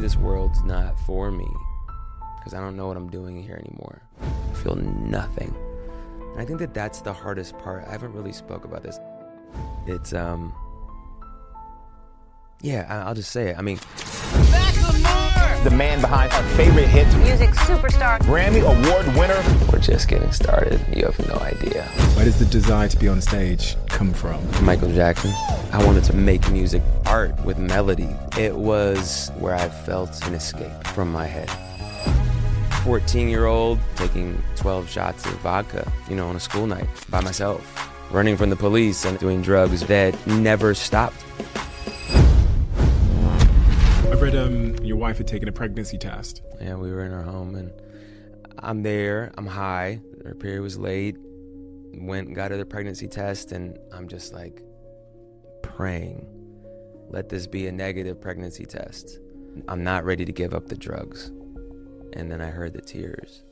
maybe this world's not for me because I don't know what I'm doing here anymore. I feel nothing. And I think that that's the hardest part. I haven't really spoke about this. It's, yeah, I'll just say it. I mean, Macklemore! The man behind our favorite hits. Music superstar. Grammy award winner. we're just getting started. You have no idea. Where does the desire to be on stage come from? Michael Jackson. I wanted to make music, art with melody. It was where I felt an escape from my head. 14-year-old taking 12 shots of vodka, on a school night by myself, running from the police and doing drugs that never stopped. I've read your wife had taken a pregnancy test. Yeah, we were in our home and I'm there, I'm high, her period was late, went and got her the pregnancy test, and I'm just like praying, let this be a negative pregnancy test. I'm not ready to give up the drugs. And then I heard the tears.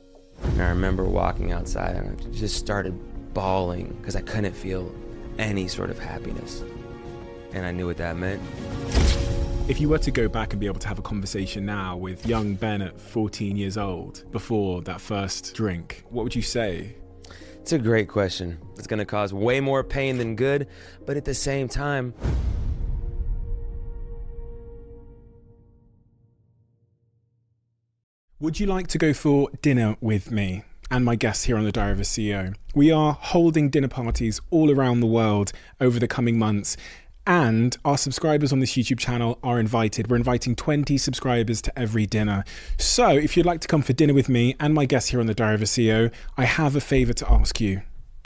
And I remember walking outside and I just started bawling because I couldn't feel any sort of happiness. And I knew what that meant. If you were to go back and be able to have a conversation now with young Ben at 14 years old, before that first drink, what would you say? It's a great question. It's gonna cause way more pain than good, but at the same time, Would you like to go for dinner with me and my guests here on The Diary of a CEO? We are holding dinner parties all around the world over the coming months, and our subscribers on this YouTube channel are invited. We're inviting 20 subscribers to every dinner. So if you'd like to come for dinner with me and my guests here on The Diary of a CEO, I have a favor to ask you.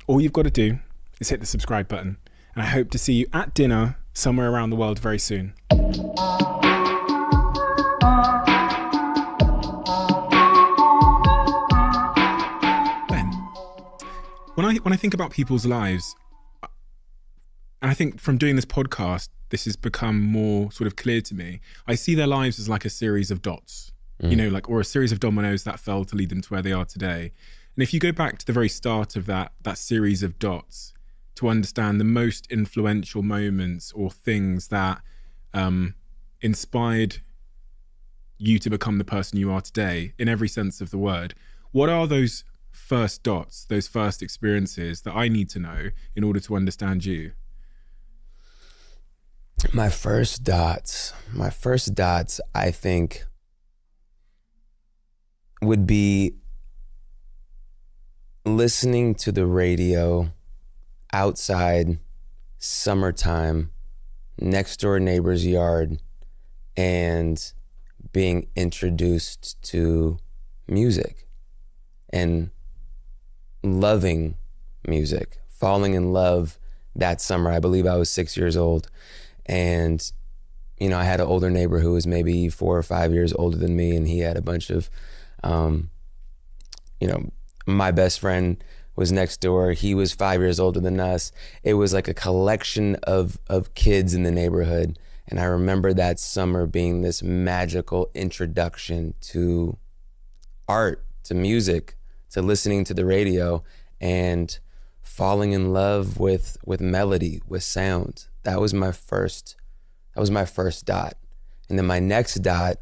All you've got to do is hit the subscribe button, and I hope to see you at dinner somewhere around the world very soon. When I think about people's lives, and I think from doing this podcast, this has become more sort of clear to me. I see their lives as like a series of dots, or a series of dominoes that fell to lead them to where they are today. And if you go back to the very start of that series of dots to understand the most influential moments or things that inspired you to become the person you are today, in every sense of the word, what are those first dots, those first experiences that I need to know in order to understand you? my first dots, I think, would be listening to the radio outside, summertime, next door neighbor's yard, and being introduced to music and loving music, falling in love that summer. I believe I was 6 years old. And, I had an older neighbor who was maybe 4 or 5 years older than me. And he had a bunch of, my best friend was next door. He was 5 years older than us. It was like a collection of kids in the neighborhood. And I remember that summer being this magical introduction to art, to music, to listening to the radio, and falling in love with melody, with sound. That was my first dot. And then my next dot,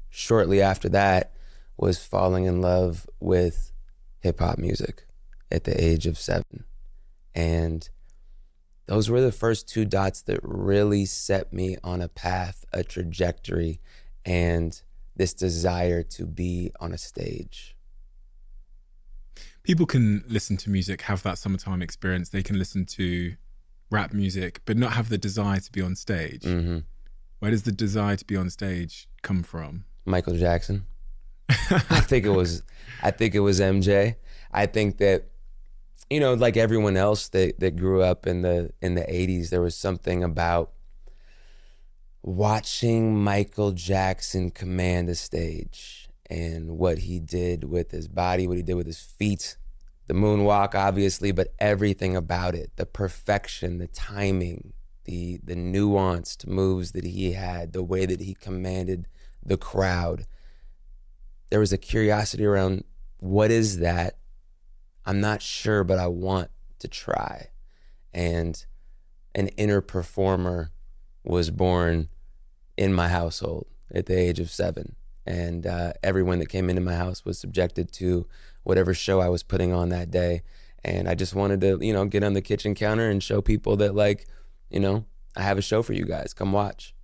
shortly after that, was falling in love with hip hop music at the age of 7. And those were the first 2 dots that really set me on a path, a trajectory, and this desire to be on a stage. People can listen to music, have that summertime experience. They can listen to rap music, but not have the desire to be on stage. Mm-hmm. Where does the desire to be on stage come from? Michael Jackson. I think it was MJ. I think that, like everyone else that grew up in the 80s, there was something about watching Michael Jackson command a stage and what he did with his body, what he did with his feet, the moonwalk, obviously, but everything about it, the perfection, the timing, the nuanced moves that he had, the way that he commanded the crowd. There was a curiosity around, what is that? I'm not sure, but I want to try. And an inner performer was born in my household. at the age of 7. And everyone that came into my house was subjected to whatever show I was putting on that day. And I just wanted to, get on the kitchen counter and show people that, like, I have a show for you guys. Come watch.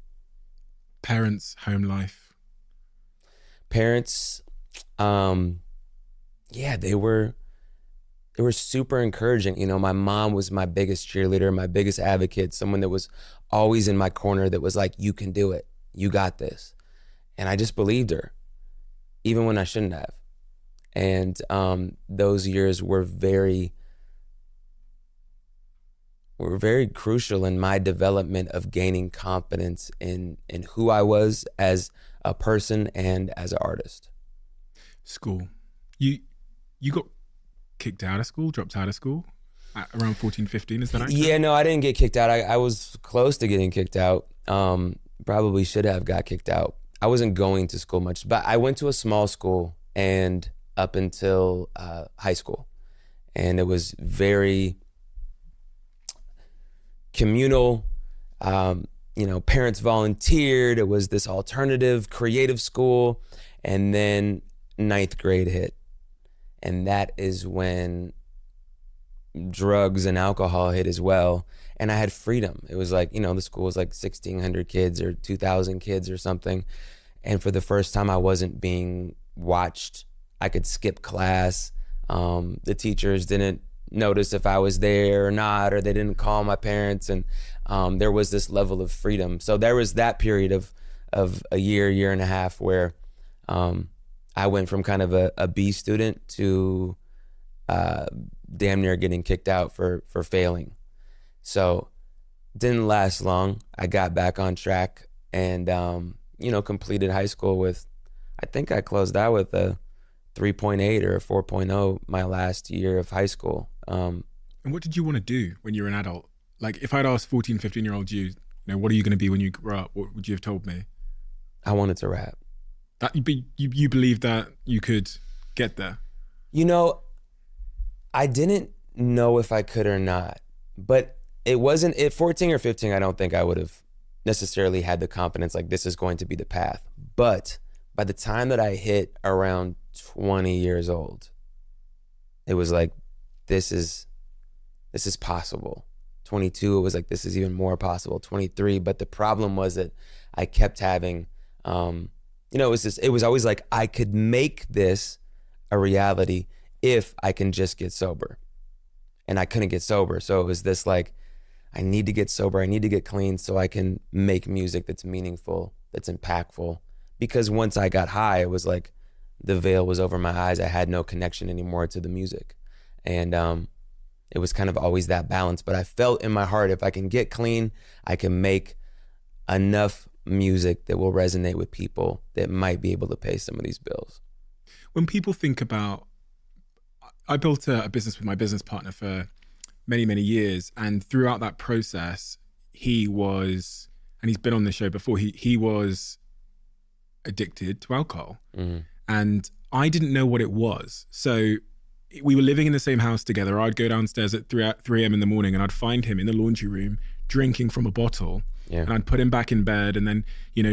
Parents, home life. Parents, they were super encouraging. My mom was my biggest cheerleader, my biggest advocate, someone that was always in my corner, that was like, you can do it. You got this. And I just believed her, even when I shouldn't have. And those years were very crucial in my development of gaining confidence in who I was as a person and as an artist. School. You got kicked out of school, dropped out of school at around 14, 15, is that accurate? Yeah, no, I didn't get kicked out. I was close to getting kicked out. Probably should have got kicked out. I wasn't going to school much, but I went to a small school and up until high school. And it was very communal. Parents volunteered. It was this alternative, creative school. And then 9th grade hit. And that is when drugs and alcohol hit as well. And I had freedom. It was like, the school was like 1,600 kids or 2,000 kids or something. And for the first time, I wasn't being watched. I could skip class. The teachers didn't notice if I was there or not, or they didn't call my parents. And there was this level of freedom. So there was that period of a year and a half where I went from kind of a B student to damn near getting kicked out for failing. So didn't last long. I got back on track and, completed high school with, I think I closed out with a 3.8 or a 4.0 my last year of high school. And what did you want to do when you were an adult? Like if I'd asked 14, 15-year-old you, what are you going to be when you grow up? What would you have told me? I wanted to rap. That you believed that you could get there? I didn't know if I could or not, but it wasn't at 14 or 15. I don't think I would have necessarily had the confidence like this is going to be the path. But by the time that I hit around 20 years old, it was like, this is possible. 22, it was like, this is even more possible. 23, but the problem was that I kept having, it was always like, I could make this a reality if I can just get sober. And I couldn't get sober. So it was this like, I need to get sober. I need to get clean so I can make music that's meaningful, that's impactful. Because once I got high, it was like the veil was over my eyes. I had no connection anymore to the music. And it was kind of always that balance. But I felt in my heart, if I can get clean, I can make enough music that will resonate with people that might be able to pay some of these bills. When people think about, I built a business with my business partner for many, many years. And throughout that process, he was, and he's been on the show before, he was addicted to alcohol. Mm-hmm. And I didn't know what it was. So we were living in the same house together. I'd go downstairs at 3 a.m. in the morning and I'd find him in the laundry room drinking from a bottle. Yeah. And I'd put him back in bed. And then,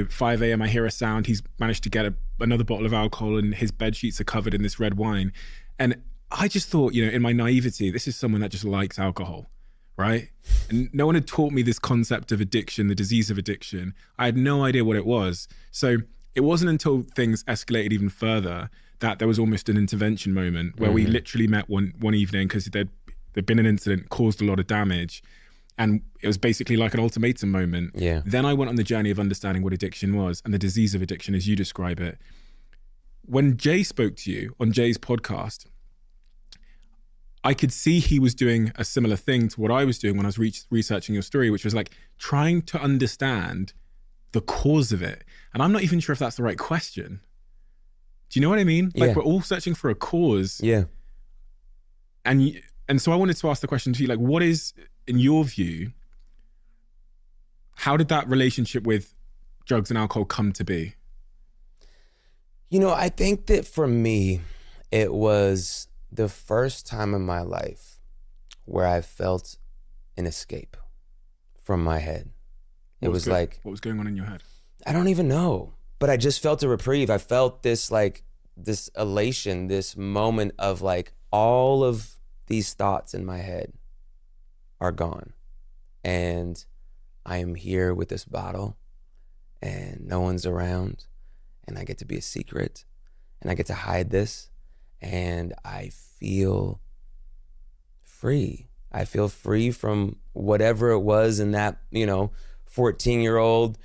5 a.m. I hear a sound. He's managed to get another bottle of alcohol and his bed sheets are covered in this red wine. And I just thought, in my naivety, this is someone that just likes alcohol, right? And no one had taught me this concept of addiction, the disease of addiction. I had no idea what it was. So it wasn't until things escalated even further that there was almost an intervention moment where we literally met one evening because there'd been an incident, caused a lot of damage. And it was basically like an ultimatum moment. Yeah. Then I went on the journey of understanding what addiction was and the disease of addiction as you describe it. When Jay spoke to you on Jay's podcast, I could see he was doing a similar thing to what I was doing when I was researching your story, which was like trying to understand the cause of it. And I'm not even sure if that's the right question. Do you know what I mean? Like we're all searching for a cause. Yeah. And so I wanted to ask the question to you, like, what is, in your view, how did that relationship with drugs and alcohol come to be? I think that for me, it was the first time in my life where I felt an escape from my head. It was like, what was going on in your head? I don't even know, but I just felt a reprieve. I felt this this elation, this moment of like all of these thoughts in my head are gone. And I am here with this bottle and no one's around and I get to be a secret and I get to hide this and I feel free. I feel free from whatever it was in that, 14-year-old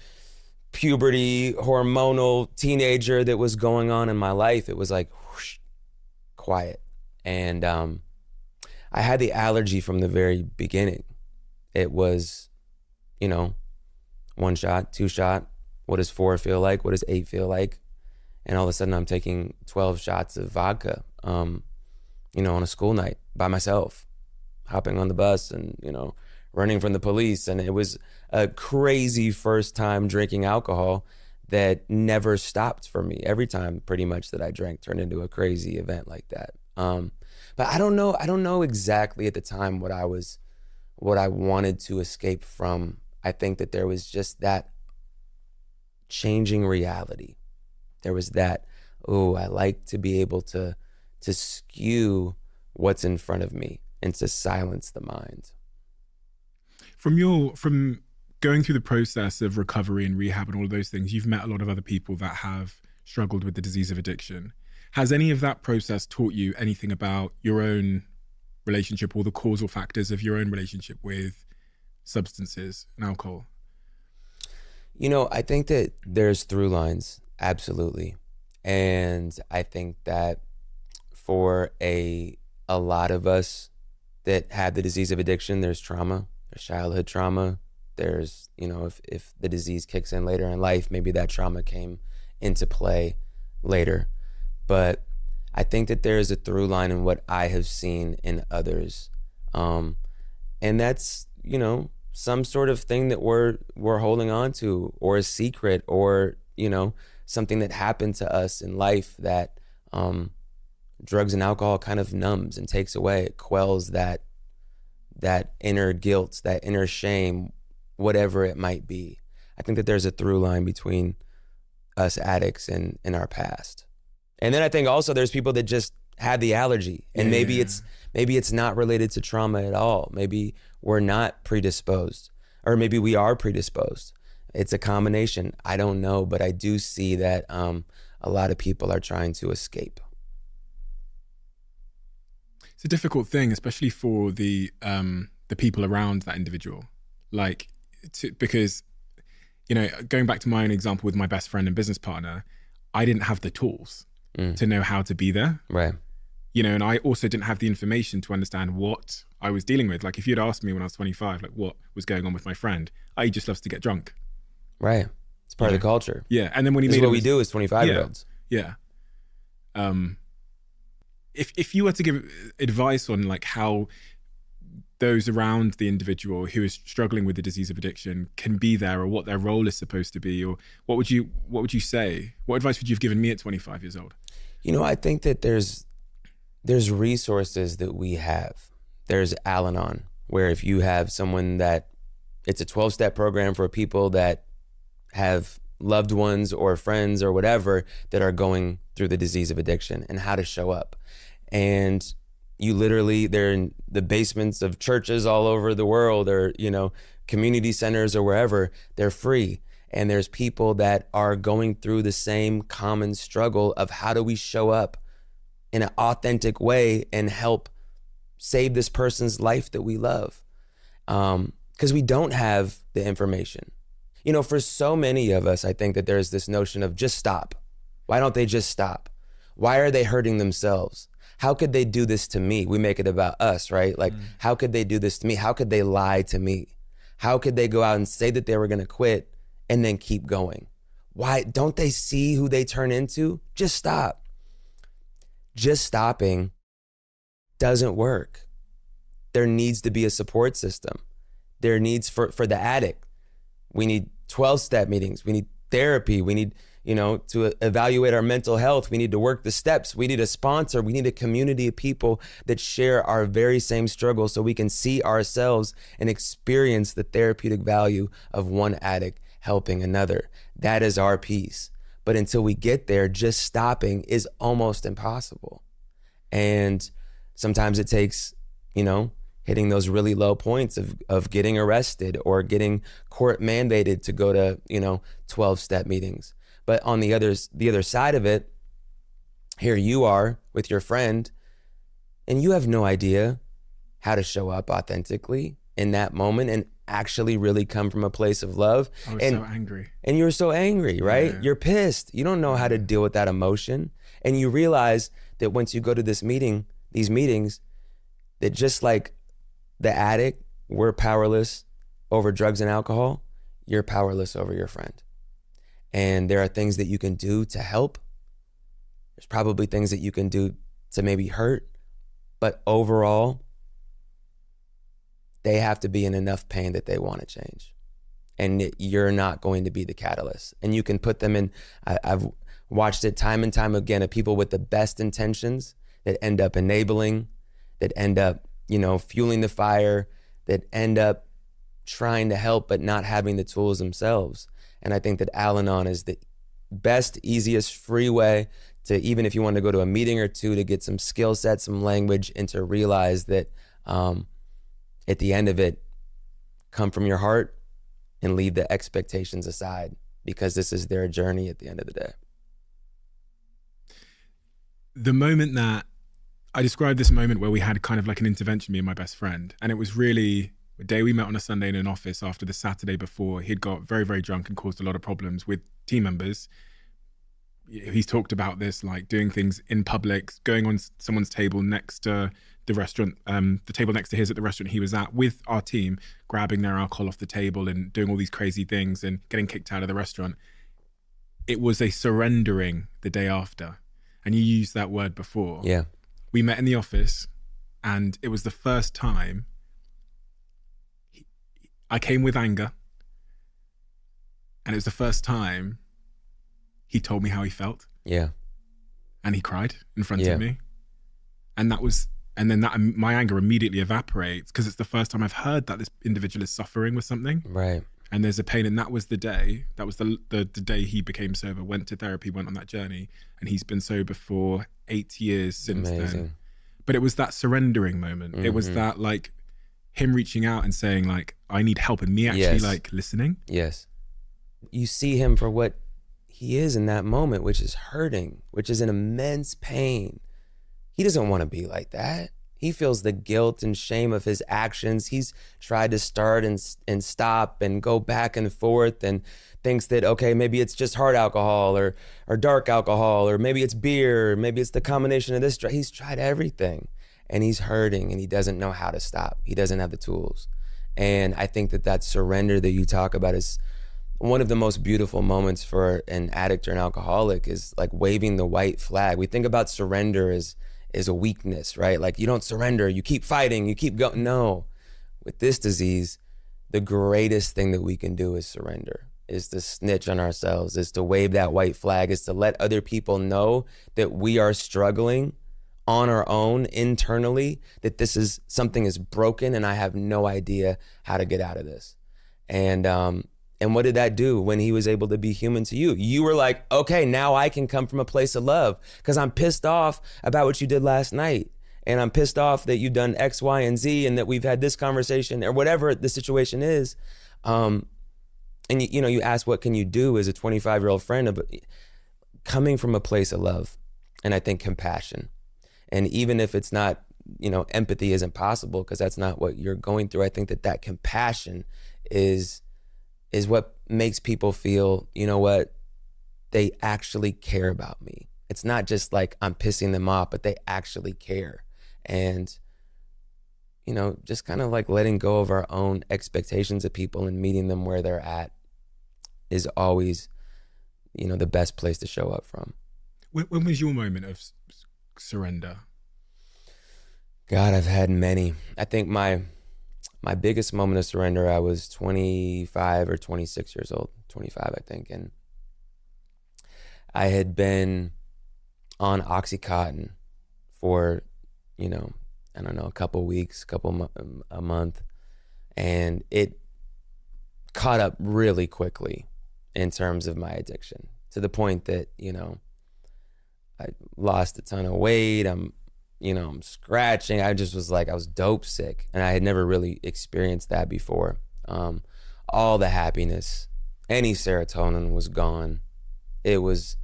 puberty, hormonal teenager that was going on in my life. It was like whoosh, quiet. And I had the allergy from the very beginning. It was, 1 shot, 2 shot. What does 4 feel like? What does 8 feel like? And all of a sudden I'm taking 12 shots of vodka, on a school night by myself, hopping on the bus and, running from the police. And it was a crazy first time drinking alcohol that never stopped for me. Every time pretty much that I drank turned into a crazy event like that. But I don't know exactly at the time what I wanted to escape from. I think that there was just that changing reality. There was that, I like to be able to skew what's in front of me and to silence the mind. From going through the process of recovery and rehab and all of those things, you've met a lot of other people that have struggled with the disease of addiction. Has any of that process taught you anything about your own relationship or the causal factors of your own relationship with substances and alcohol? I think that there's through lines, absolutely. And I think that for a lot of us that have the disease of addiction, there's trauma, there's childhood trauma. There's, if the disease kicks in later in life, maybe that trauma came into play later. But I think that there is a through line in what I have seen in others. And that's, some sort of thing that we're holding on to, or a secret, or, something that happened to us in life that drugs and alcohol kind of numbs and takes away. It quells that inner guilt, that inner shame, whatever it might be. I think that there's a through line between us addicts and our past. And then I think also there's people that just had the allergy, and maybe it's not related to trauma at all. Maybe we're not predisposed, or maybe we are predisposed. It's a combination. I don't know, but I do see that a lot of people are trying to escape. It's a difficult thing, especially for the people around that individual, because going back to my own example with my best friend and business partner, I didn't have the tools to know how to be there. Right. And I also didn't have the information to understand what I was dealing with. Like, if you'd asked me when I was 25, what was going on with my friend, he just loves to get drunk. Right. It's part of the culture. Yeah. And then when he this made is what we do as 25-year-olds. Yeah. If you were to give advice on how those around the individual who is struggling with the disease of addiction can be there, or what their role is supposed to be, or what would you say? What advice would you have given me at 25 years old? I think that there's resources that we have. There's Al-Anon, where if you have someone it's a 12-step program for people that have loved ones or friends or whatever that are going through the disease of addiction, and how to show up. And they're in the basements of churches all over the world, or, community centers or wherever. They're free. And there's people that are going through the same common struggle of how do we show up in an authentic way and help save this person's life that we love. Because we don't have the information. For so many of us, I think that there's this notion of just stop. Why don't they just stop? Why are they hurting themselves? How could they do this to me? We make it about us, right? How could they do this to me? How could they lie to me? How could they go out and say that they were going to quit and then keep going? Why don't they see who they turn into? Just stop. Just stopping doesn't work. There needs to be a support system. There needs for the addict. We need 12-step meetings. We need therapy. We need, to evaluate our mental health. We need to work the steps. We need a sponsor. We need a community of people that share our very same struggle, so we can see ourselves and experience the therapeutic value of one addict helping another. That is our piece. But until we get there, just stopping is almost impossible. And sometimes it takes, hitting those really low points of getting arrested or getting court mandated to go to, 12-step meetings. But on the other side of it, here you are with your friend, and you have no idea how to show up authentically in that moment and actually really come from a place of love. I was so angry. And you were so angry, right? Yeah. You're pissed. You don't know how to deal with that emotion. And you realize that once you go to these meetings, that just like the addict, we're powerless over drugs and alcohol, you're powerless over your friend. And there are things that you can do to help. There's probably things that you can do to maybe hurt, but overall, they have to be in enough pain that they want to change. And you're not going to be the catalyst. And you can put them in, I've watched it time and time again of people with the best intentions that end up enabling, that end up, fueling the fire, that end up trying to help but not having the tools themselves. And I think that Al-Anon is the best, easiest, free way to, even if you want to go to a meeting or two, to get some skill set, some language, and to realize that at the end of it, come from your heart and leave the expectations aside, because this is their journey at the end of the day. The moment that I described, this moment where we had kind of like an intervention, me and my best friend, and it was really a day we met on a Sunday in an office after the Saturday before. He'd got very, very drunk and caused a lot of problems with team members. He's talked about this, like doing things in public, going on someone's table next to the restaurant, the table next to his at the restaurant he was at with our team, grabbing their alcohol off the table and doing all these crazy things and getting kicked out of the restaurant. It was a surrendering the day after. And you used that word before. Yeah. We met in the office, and it was the first time I came with anger, and it was the first time he told me how he felt. Yeah. And he cried in front of me. And then my anger immediately evaporates, because it's the first time I've heard that this individual is suffering with something. Right. And there's a pain. And that was the day, the day he became sober, went to therapy, went on that journey. And he's been sober for 8 years since then. But it was that surrendering moment. Mm-hmm. It was that, like, him reaching out and saying, like, I need help, and me actually like listening. Yes. You see him for what he is in that moment, which is hurting, which is an immense pain. He doesn't want to be like that. He feels the guilt and shame of his actions. He's tried to start and stop and go back and forth, and thinks that, okay, maybe it's just hard alcohol or dark alcohol, or maybe it's beer, or maybe it's the combination of this. He's tried everything, and he's hurting, and he doesn't know how to stop. He doesn't have the tools. And I think that surrender that you talk about is one of the most beautiful moments for an addict or an alcoholic, is like waving the white flag. We think about surrender as a weakness, right? Like, you don't surrender, you keep fighting, you keep going. No, with this disease, the greatest thing that we can do is surrender, is to snitch on ourselves, is to wave that white flag, is to let other people know that we are struggling on our own internally, that this is something is broken and I have no idea how to get out of this. And what did that do when he was able to be human to you? You were like, okay, now I can come from a place of love, because I'm pissed off about what you did last night. And I'm pissed off that you've done X, Y, and Z, and that we've had this conversation, or whatever the situation is. And you ask, what can you do as a 25-year-old friend? But coming from a place of love, and I think compassion. And even if it's not, empathy isn't possible, because that's not what you're going through. I think that compassion is what makes people feel, you know what, they actually care about me. It's not just like I'm pissing them off, but they actually care. And, just kind of like letting go of our own expectations of people and meeting them where they're at is always, the best place to show up from. When was your moment of surrender? God, I've had many. I think my biggest moment of surrender, I was 25 or 26 years old, 25, I think. And I had been on Oxycontin for, I don't know, a couple weeks, a month. And it caught up really quickly in terms of my addiction. to the point that, I lost a ton of weight. I'm scratching. I just was like, I was dope sick. And I had never really experienced that before. All the happiness, any serotonin was gone. It was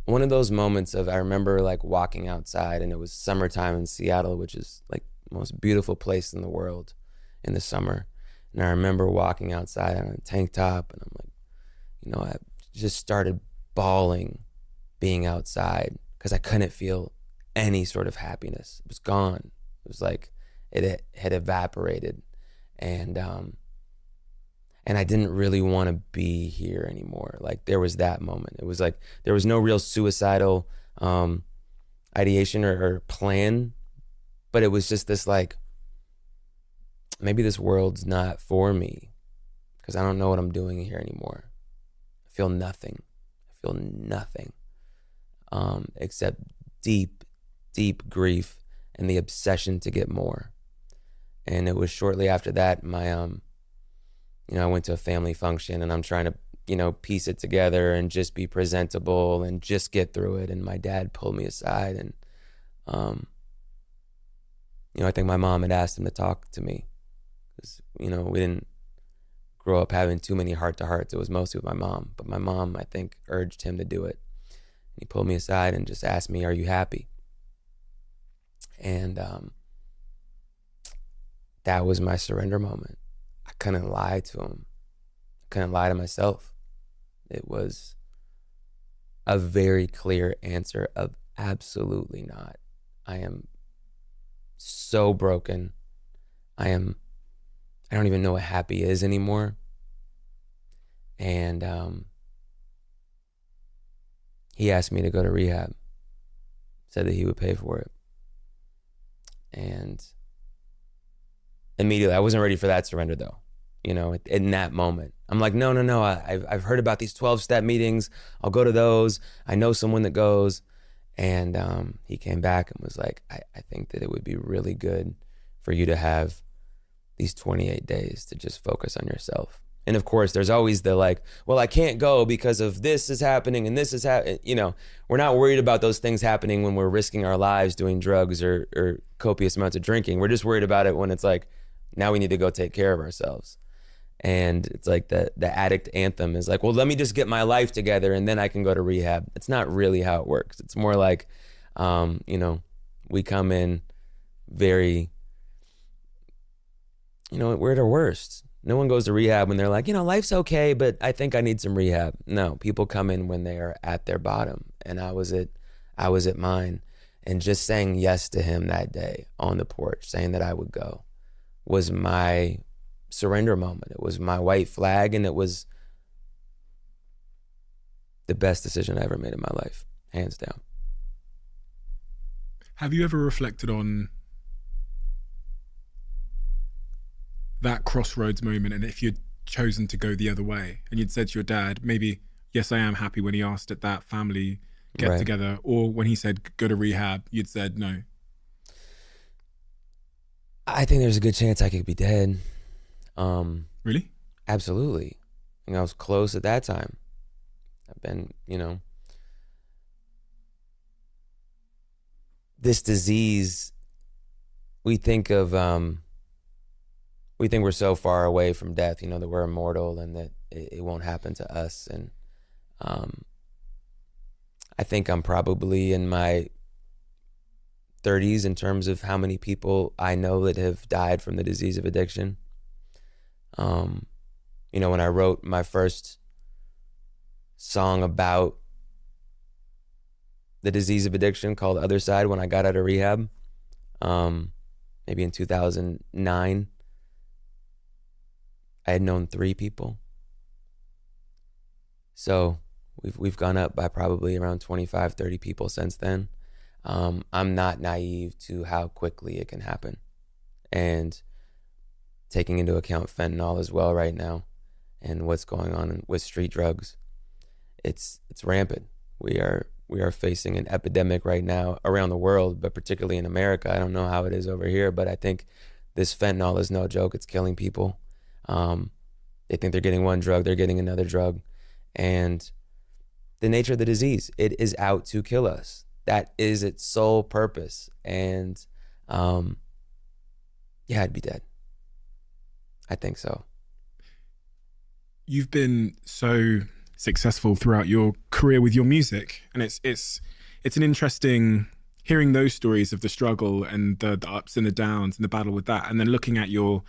one of those moments of, I remember like walking outside, and it was summertime in Seattle, which is like the most beautiful place in the world in the summer. And I remember walking outside on a tank top, and I'm like, I just started bawling being outside because I couldn't feel any sort of happiness. It was gone. It was like it had evaporated. And I didn't really want to be here anymore. Like, there was that moment. It was like there was no real suicidal ideation or plan, but it was just this like, maybe this world's not for me because I don't know what I'm doing here anymore. I feel nothing. Except deep, deep grief and the obsession to get more. And it was shortly after that, I went to a family function, and I'm trying to, piece it together and just be presentable and just get through it. And my dad pulled me aside, and, I think my mom had asked him to talk to me because, we didn't grow up having too many heart-to-hearts. It was mostly with my mom, but my mom, I think, urged him to do it. He pulled me aside and just asked me, "Are you happy?" And that was my surrender moment. I couldn't lie to him. I couldn't lie to myself. It was a very clear answer of absolutely not. I am so broken. I don't even know what happy is anymore. And he asked me to go to rehab, said that he would pay for it. And immediately, I wasn't ready for that surrender though. In that moment, I'm like, no. I've heard about these 12-step meetings. I'll go to those. I know someone that goes. And he came back and was like, I think that it would be really good for you to have these 28 days to just focus on yourself. And of course, there's always the like, well, I can't go because of this is happening and this is happening. We're not worried about those things happening when we're risking our lives doing drugs or copious amounts of drinking. We're just worried about it when it's like, now we need to go take care of ourselves. And it's like the addict anthem is like, well, let me just get my life together and then I can go to rehab. It's not really how it works. It's more like, we come in very, we're at our worst. No one goes to rehab when they're like, life's okay, but I think I need some rehab. No, people come in when they are at their bottom. And I was at mine. And just saying yes to him that day on the porch, saying that I would go, was my surrender moment. It was my white flag, and it was the best decision I ever made in my life, hands down. Have you ever reflected on that crossroads moment, and if you'd chosen to go the other way and you'd said to your dad, maybe, yes, I am happy, when he asked at that family get Right. together, or when he said go to rehab, you'd said no? I think there's a good chance I could be dead. Really? Absolutely. I was close at that time. I've been, this disease, we think we're so far away from death, that we're immortal and that it won't happen to us. And I think I'm probably in my 30s in terms of how many people I know that have died from the disease of addiction. When I wrote my first song about the disease of addiction called Other Side, when I got out of rehab, maybe in 2009, I had known 3 people. So we've gone up by probably around 25, 30 people since then. I'm not naive to how quickly it can happen. And taking into account fentanyl as well right now and what's going on with street drugs, it's rampant. We are facing an epidemic right now around the world, but particularly in America. I don't know how it is over here, but I think this fentanyl is no joke. It's killing people. They think they're getting one drug, they're getting another drug. And the nature of the disease. It is out to kill us. That is its sole purpose. And yeah, I'd be dead. I think so. You've been so successful throughout your career with your music, and it's an interesting hearing those stories of the struggle and the ups and the downs and the battle with that, and then looking at your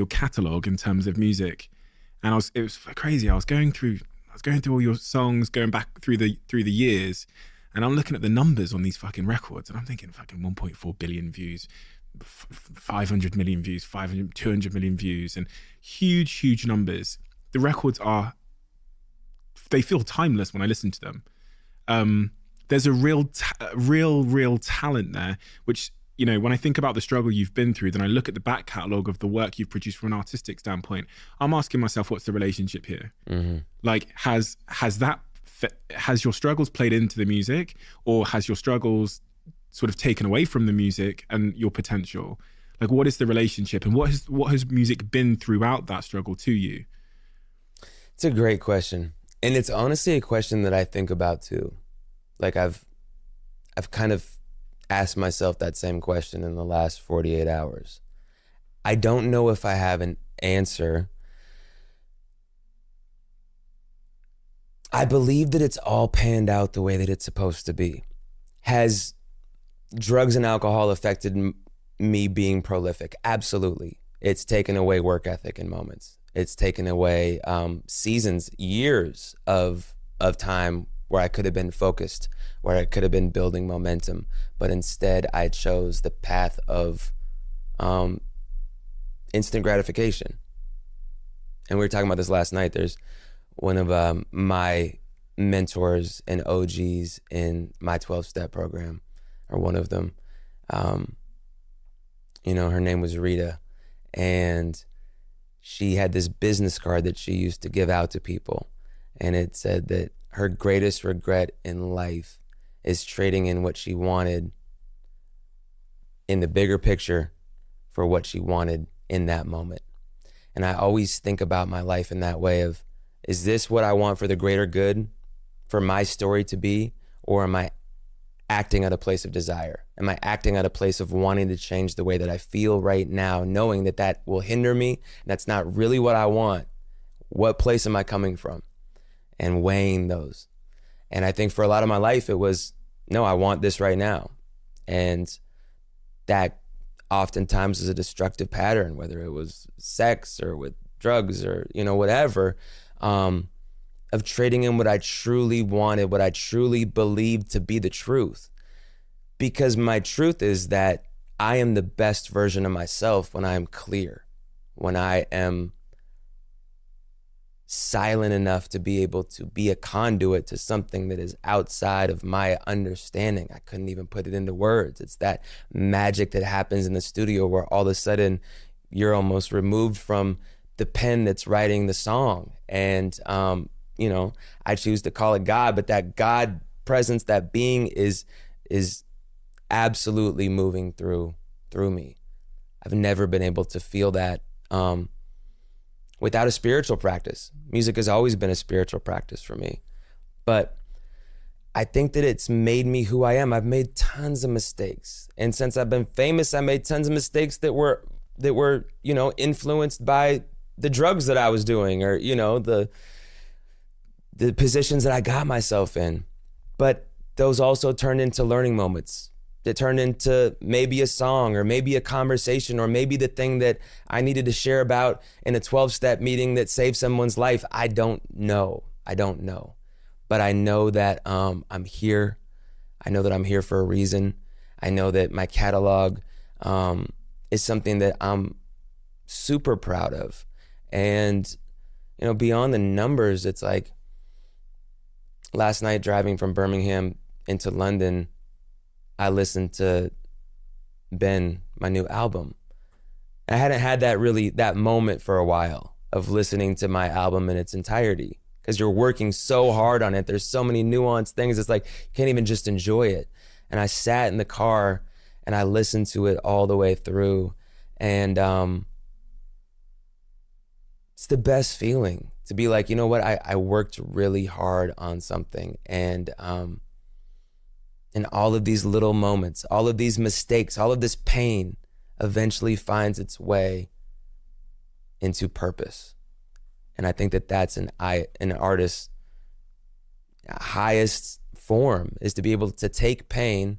catalog in terms of music. And it was crazy. I was going through all your songs, going back through the years, and I'm looking at the numbers on these fucking records, and I'm thinking fucking 1.4 billion views, 500 million views, 200 million views, and huge numbers. The records they feel timeless when I listen to them. There's a real talent there, which, you know, when I think about the struggle you've been through, then I look at the back catalogue of the work you've produced from an artistic standpoint. I'm asking myself, what's the relationship here? Mm-hmm. Like, has your struggles played into the music, or has your struggles sort of taken away from the music and your potential? Like, what is the relationship, and what has music been throughout that struggle to you? It's a great question. And it's honestly a question that I think about too. Like I've kind of asked myself that same question in the last 48 hours. I don't know if I have an answer. I believe that it's all panned out the way that it's supposed to be. Has drugs and alcohol affected me being prolific? Absolutely. It's taken away work ethic in moments. It's taken away seasons, years of time where I could have been focused, where I could have been building momentum. But instead, I chose the path of instant gratification. And we were talking about this last night. There's one of my mentors and OGs in my 12-step program, or one of them. You know, her name was Rita. And she had this business card that she used to give out to people. And it said that her greatest regret in life is trading in what she wanted in the bigger picture for what she wanted in that moment. And I always think about my life in that way of, is this what I want for the greater good, for my story to be, or am I acting at a place of desire? Am I acting at a place of wanting to change the way that I feel right now, knowing that that will hinder me, and that's not really what I want? What place am I coming from? And weighing those. And I think for a lot of my life, it was, no, I want this right now. And that oftentimes is a destructive pattern, whether it was sex or with drugs or, you know, whatever, of trading in what I truly wanted, what I truly believed to be the truth. Because my truth is that I am the best version of myself when I am clear, when I am silent enough to be able to be a conduit to something that is outside of my understanding. I couldn't even put it into words. It's that magic that happens in the studio where all of a sudden you're almost removed from the pen that's writing the song. And, you know, I choose to call it God, but that God presence, that being is absolutely moving through me. I've never been able to feel that without a spiritual practice. Music has always been a spiritual practice for me. But I think that it's made me who I am. I've made tons of mistakes. And since I've been famous, I made tons of mistakes that were, you know, influenced by the drugs that I was doing, or, you know, the positions that I got myself in. But those also turned into learning moments. That turned into maybe a song, or maybe a conversation, or maybe the thing that I needed to share about in a 12-step meeting that saved someone's life. I don't know. But I know that I'm here. I know that I'm here for a reason. I know that my catalog is something that I'm super proud of. And, you know, beyond the numbers, it's like last night driving from Birmingham into London, I listened to Ben, my new album. I hadn't had that moment for a while of listening to my album in its entirety, because you're working so hard on it. There's so many nuanced things. It's like, you can't even just enjoy it. And I sat in the car and I listened to it all the way through. And it's the best feeling to be like, you know what, I worked really hard on something, and all of these little moments, all of these mistakes, all of this pain eventually finds its way into purpose. And I think that that's an artist's highest form, is to be able to take pain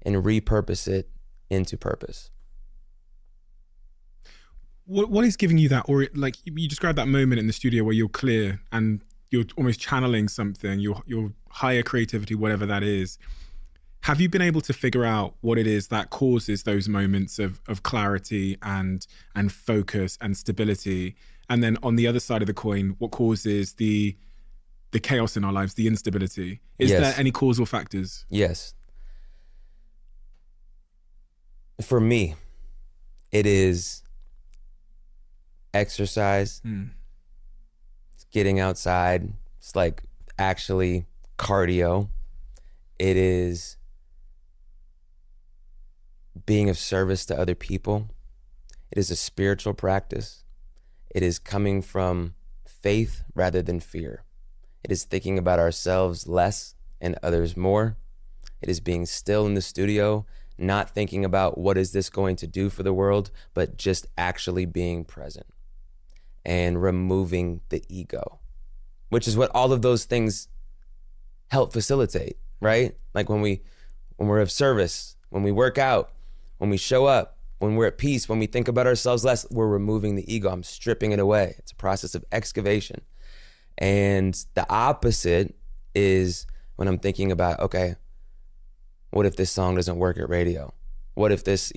and repurpose it into purpose. What is giving you that, or like you described that moment in the studio where you're clear and you're almost channeling something, your higher creativity, whatever that is. Have you been able to figure out what it is that causes those moments of clarity and focus and stability? And then on the other side of the coin, what causes the chaos in our lives, the instability? Is there any causal factors? Yes. For me, it is exercise. It's getting outside. It's like actually cardio. It is being of service to other people. It is a spiritual practice. It is coming from faith rather than fear. It is thinking about ourselves less and others more. It is being still in the studio, not thinking about what is this going to do for the world, but just actually being present and removing the ego, which is what all of those things help facilitate, right? Like when we're of service, when we work out, when we show up, when we're at peace, when we think about ourselves less, we're removing the ego. I'm stripping it away. It's a process of excavation. And the opposite is when I'm thinking about, okay, what if this song doesn't work at radio? What if this,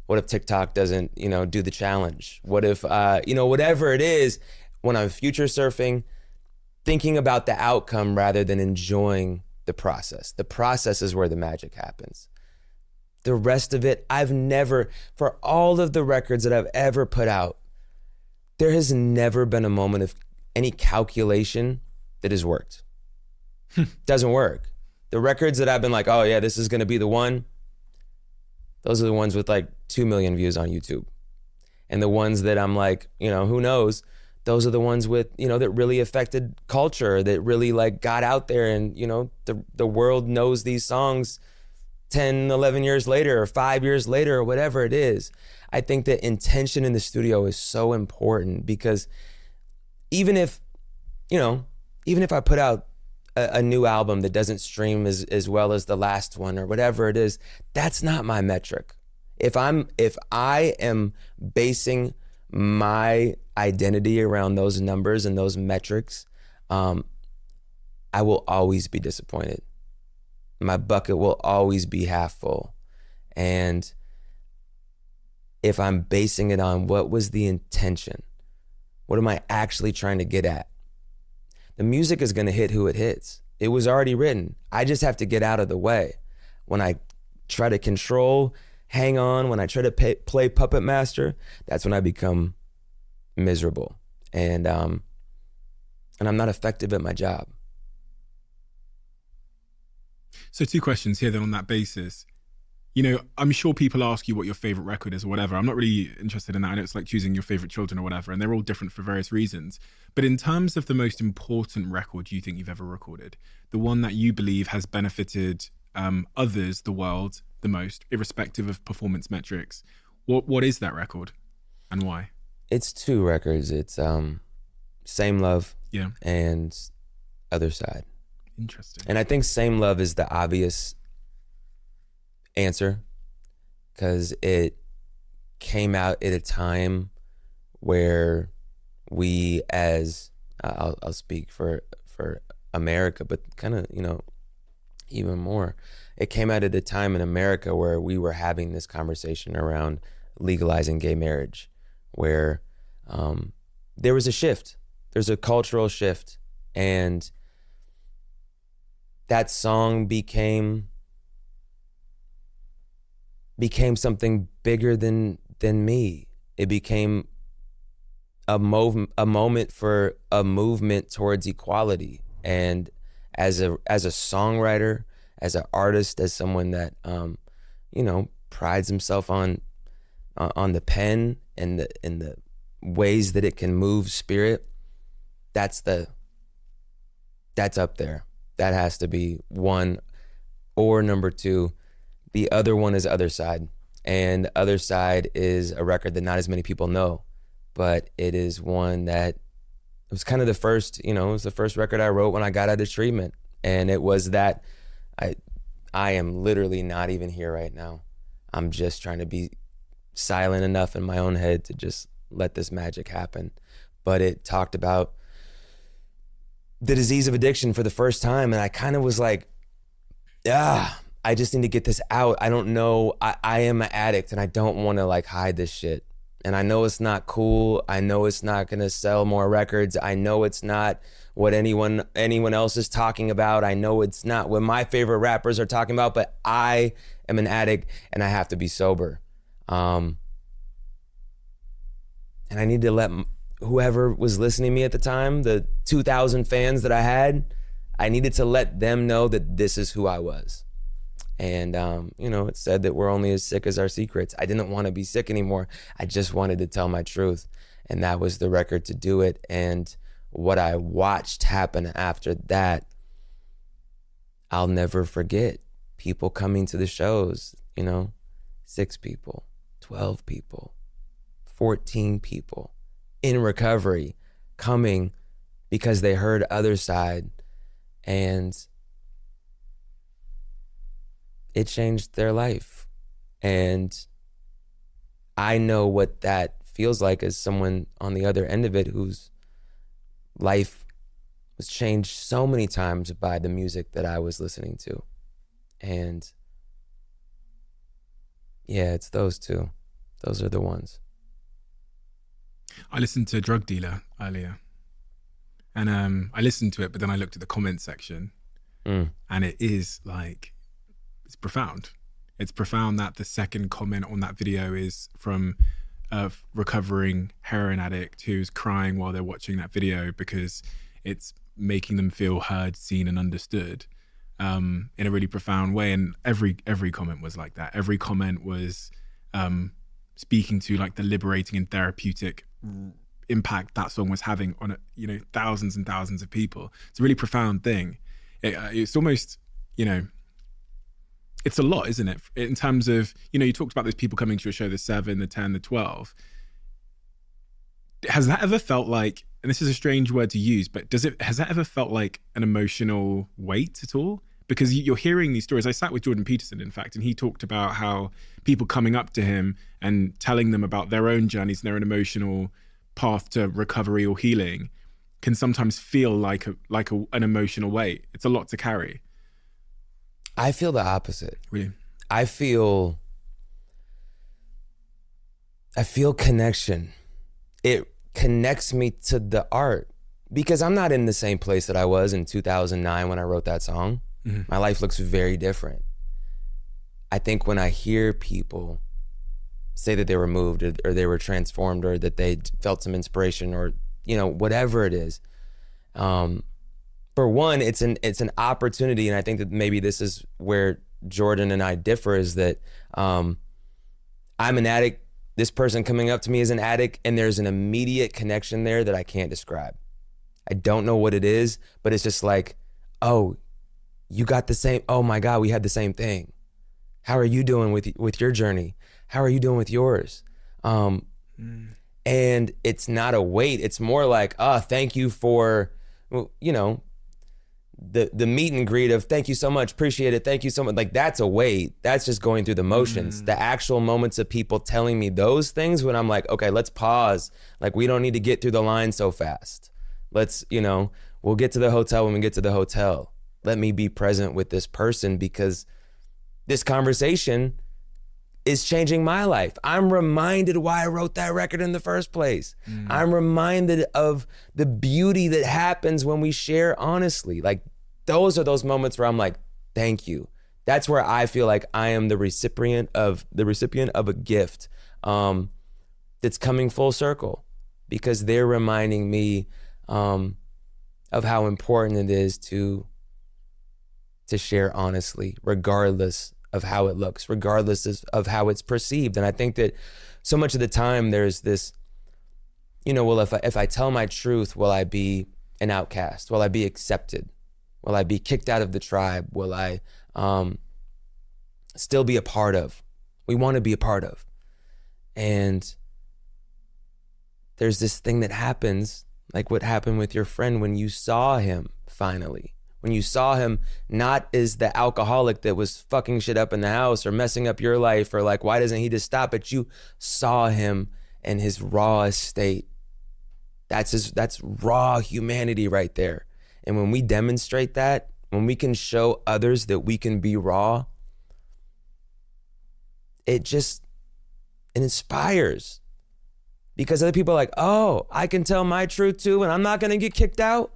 what if TikTok doesn't, do the challenge? What if, whatever it is, when I'm future surfing, thinking about the outcome rather than enjoying the process. The process is where the magic happens. The rest of it, for all of the records that I've ever put out, there has never been a moment of any calculation that has worked. Doesn't work. The records that I've been like, oh yeah, this is gonna be the one, those are the ones with like 2 million views on YouTube. And the ones that I'm like, who knows, those are the ones with, that really affected culture, that really like got out there, and, the world knows these songs 10, 11 years later, or 5 years later, or whatever it is. I think that intention in the studio is so important, because even if I put out a new album that doesn't stream as well as the last one or whatever it is, that's not my metric. If I am basing my identity around those numbers and those metrics, I will always be disappointed. My bucket will always be half full. And if I'm basing it on what was the intention, what am I actually trying to get at? The music is going to hit who it hits. It was already written. I just have to get out of the way. When I try to control, hang on, when I try to play puppet master, that's when I become miserable. And I'm not effective at my job. So 2 questions here then on that basis. I'm sure people ask you what your favorite record is or whatever. I'm not really interested in that. I know it's like choosing your favorite children or whatever, and they're all different for various reasons. But in terms of the most important record you think you've ever recorded, the one that you believe has benefited others, the world, the most, irrespective of performance metrics, what is that record and why? It's 2 records. It's Same Love, and Other Side. Interesting. And I think Same Love is the obvious answer, because it came out at a time where we, as I'll speak for America, but kind of even more, it came out at a time in America where we were having this conversation around legalizing gay marriage, where there was a shift. There's a cultural shift, and that song became something bigger than me. It became a moment for a movement towards equality. And as a songwriter, as an artist, as someone that prides himself on the pen and the ways that it can move spirit, that's up there. That has to be one, or number two. The other one is Other Side. And Other Side is a record that not as many people know, but it is one that, it was kind of the first, it was the first record I wrote when I got out of treatment. And it was that I am literally not even here right now. I'm just trying to be silent enough in my own head to just let this magic happen. But it talked about the disease of addiction for the first time. And I kind of was like, I just need to get this out. I don't know. I am an addict and I don't want to like hide this shit. And I know it's not cool. I know it's not going to sell more records. I know it's not what anyone else is talking about. I know it's not what my favorite rappers are talking about, but I am an addict and I have to be sober. And I need to let whoever was listening to me at the time, the 2,000 fans that I had, I needed to let them know that this is who I was. And, it said that we're only as sick as our secrets. I didn't want to be sick anymore. I just wanted to tell my truth. And that was the record to do it. And what I watched happen after that, I'll never forget. People coming to the shows, 6 people, 12 people, 14 people in recovery coming because they heard Other Side, and it changed their life. And I know what that feels like as someone on the other end of it whose life was changed so many times by the music that I was listening to. And yeah, it's those two. Those are the ones. I listened to Drug Dealer earlier, and I listened to it, but then I looked at the comments section, and it is like, it's profound. It's profound that the second comment on that video is from a recovering heroin addict who's crying while they're watching that video because it's making them feel heard, seen, and understood in a really profound way. And every comment was like that. Every comment was speaking to like the liberating and therapeutic impact that song was having on thousands and thousands of people. It's a really profound thing. It's almost, it's a lot, isn't it? In terms of, you talked about those people coming to your show, the 7, the 10, the 12. Has that ever felt like, and this is a strange word to use, but has that ever felt like an emotional weight at all? Because you're hearing these stories. I sat with Jordan Peterson, in fact, and he talked about how people coming up to him and telling them about their own journeys and their own emotional path to recovery or healing can sometimes feel like an emotional weight. It's a lot to carry. I feel the opposite. Really? I feel connection. It connects me to the art because I'm not in the same place that I was in 2009 when I wrote that song. Mm-hmm. My life looks very different. I think when I hear people say that they were moved or they were transformed or that they felt some inspiration or, whatever it is, for one, it's an opportunity, and I think that maybe this is where Jordan and I differ, is that I'm an addict, this person coming up to me is an addict, and there's an immediate connection there that I can't describe. I don't know what it is, but it's just like, oh, you got the same, oh my God, we had the same thing. How are you doing with your journey? How are you doing with yours? And it's not a weight, it's more like, thank you for, the meet and greet of thank you so much, appreciate it, thank you so much. Like, that's a weight. That's just going through the motions. The actual moments of people telling me those things when I'm like, okay, let's pause. Like, we don't need to get through the line so fast. Let's, we'll get to the hotel when we get to the hotel. Let me be present with this person because this conversation is changing my life. I'm reminded why I wrote that record in the first place. I'm reminded of the beauty that happens when we share honestly. Like, those are those moments where I'm like, thank you. That's where I feel like I am the recipient of a gift that's coming full circle because they're reminding me of how important it is to share honestly, regardless of how it looks, regardless of how it's perceived. And I think that so much of the time there's this, well, if I tell my truth, will I be an outcast? Will I be accepted? Will I be kicked out of the tribe? Will I still be a part of? We want to be a part of. And there's this thing that happens, like what happened with your friend when you saw him finally. When you saw him not as the alcoholic that was fucking shit up in the house or messing up your life or like, why doesn't he just stop? But you saw him in his rawest state. That's raw humanity right there. And when we demonstrate that, when we can show others that we can be raw, it inspires. Because other people are like, oh, I can tell my truth too and I'm not gonna get kicked out?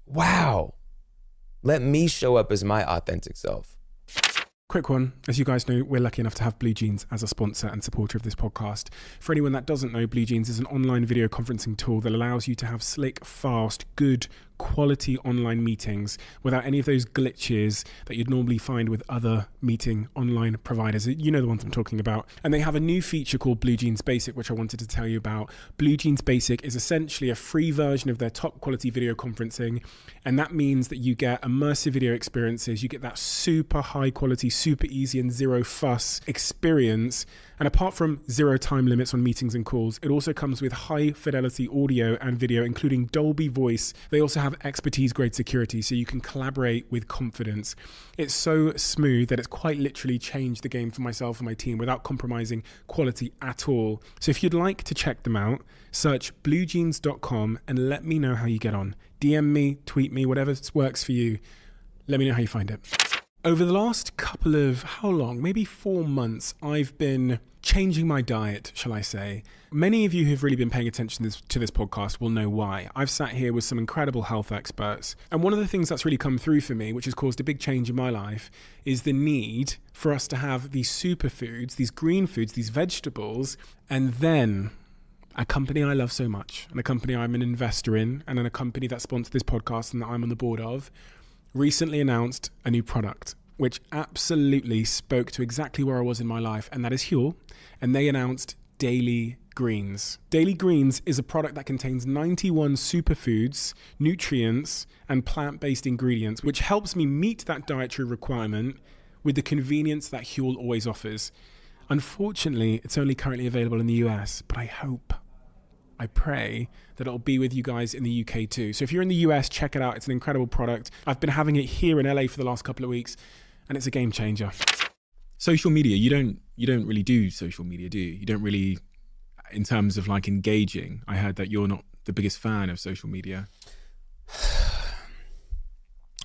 Wow. Let me show up as my authentic self. Quick one. As you guys know, we're lucky enough to have Blue Jeans as a sponsor and supporter of this podcast. For anyone that doesn't know, Blue Jeans is an online video conferencing tool that allows you to have slick, fast, good, quality online meetings without any of those glitches that you'd normally find with other meeting online providers. You know the ones I'm talking about. And they have a new feature called Blue Jeans Basic, which I wanted to tell you about. Blue Jeans Basic is essentially a free version of their top quality video conferencing. And that means that you get immersive video experiences. You get that super high quality, super easy and zero fuss experience. And apart from 0 time limits on meetings and calls, it also comes with high fidelity audio and video, including Dolby Voice. They also have expertise grade security, so you can collaborate with confidence. It's so smooth that it's quite literally changed the game for myself and my team without compromising quality at all. So if you'd like to check them out, search bluejeans.com and let me know how you get on. DM me, tweet me, whatever works for you. Let me know how you find it. Over the last couple of, maybe 4 months, I've been changing my diet, shall I say. Many of you who've really been paying attention to this podcast will know why. I've sat here with some incredible health experts. And one of the things that's really come through for me, which has caused a big change in my life, is the need for us to have these superfoods, these green foods, these vegetables, and then a company I love so much, and a company I'm an investor in, and a company that sponsored this podcast and that I'm on the board of, recently announced a new product, which absolutely spoke to exactly where I was in my life, and that is Huel, and they announced Daily Greens. Daily Greens is a product that contains 91 superfoods, nutrients, and plant-based ingredients, which helps me meet that dietary requirement with the convenience that Huel always offers. Unfortunately, it's only currently available in the US, but I pray that it'll be with you guys in the UK too. So if you're in the US, check it out. It's an incredible product. I've been having it here in LA for the last couple of weeks, and it's a game changer. Social media, you don't really do social media, do you? You don't really, in terms of like engaging. I heard that you're not the biggest fan of social media.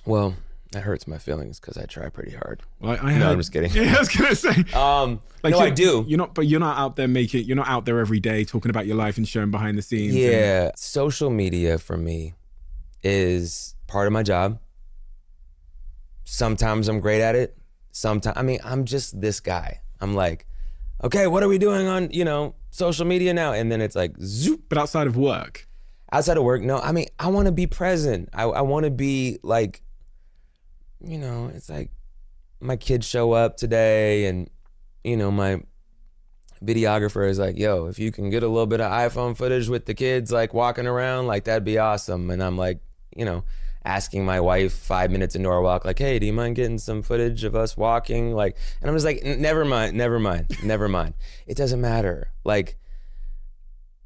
Well, that hurts my feelings because I try pretty hard. Well, I No, I'm just kidding. Yeah, I was gonna say. No, I do. You're not out there you're not out there every day talking about your life and showing behind the scenes. Yeah, social media for me is part of my job. Sometimes I'm great at it. Sometimes, I'm just this guy. I'm like, okay, what are we doing on, social media now? And then it's like, zoop. But outside of work? Outside of work, no. I want to be present. I want to be like, it's like my kids show up today and, my videographer is like, yo, if you can get a little bit of iPhone footage with the kids, like walking around, like that'd be awesome. And I'm like, asking my wife 5 minutes into our walk, like, hey, do you mind getting some footage of us walking? Like, and I'm just like, never mind. It doesn't matter. Like,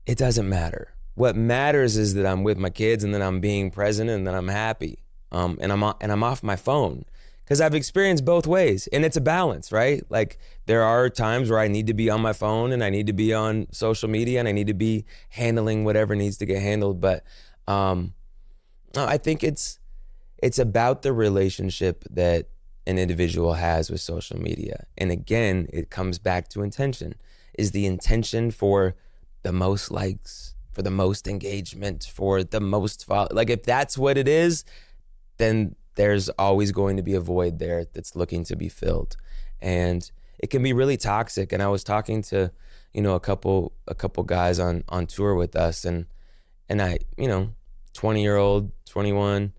it doesn't matter. What matters is that I'm with my kids and that I'm being present and that I'm happy. And I'm off my phone. Because I've experienced both ways, and it's a balance, right? Like there are times where I need to be on my phone and I need to be on social media and I need to be handling whatever needs to get handled. But I think it's about the relationship that an individual has with social media. And again, it comes back to intention. Is the intention for the most likes, for the most engagement, for the most follow? Like if that's what it is, then there's always going to be a void there that's looking to be filled. And it can be really toxic. And I was talking to, a couple guys on tour with us and I, 20-year-old, 21,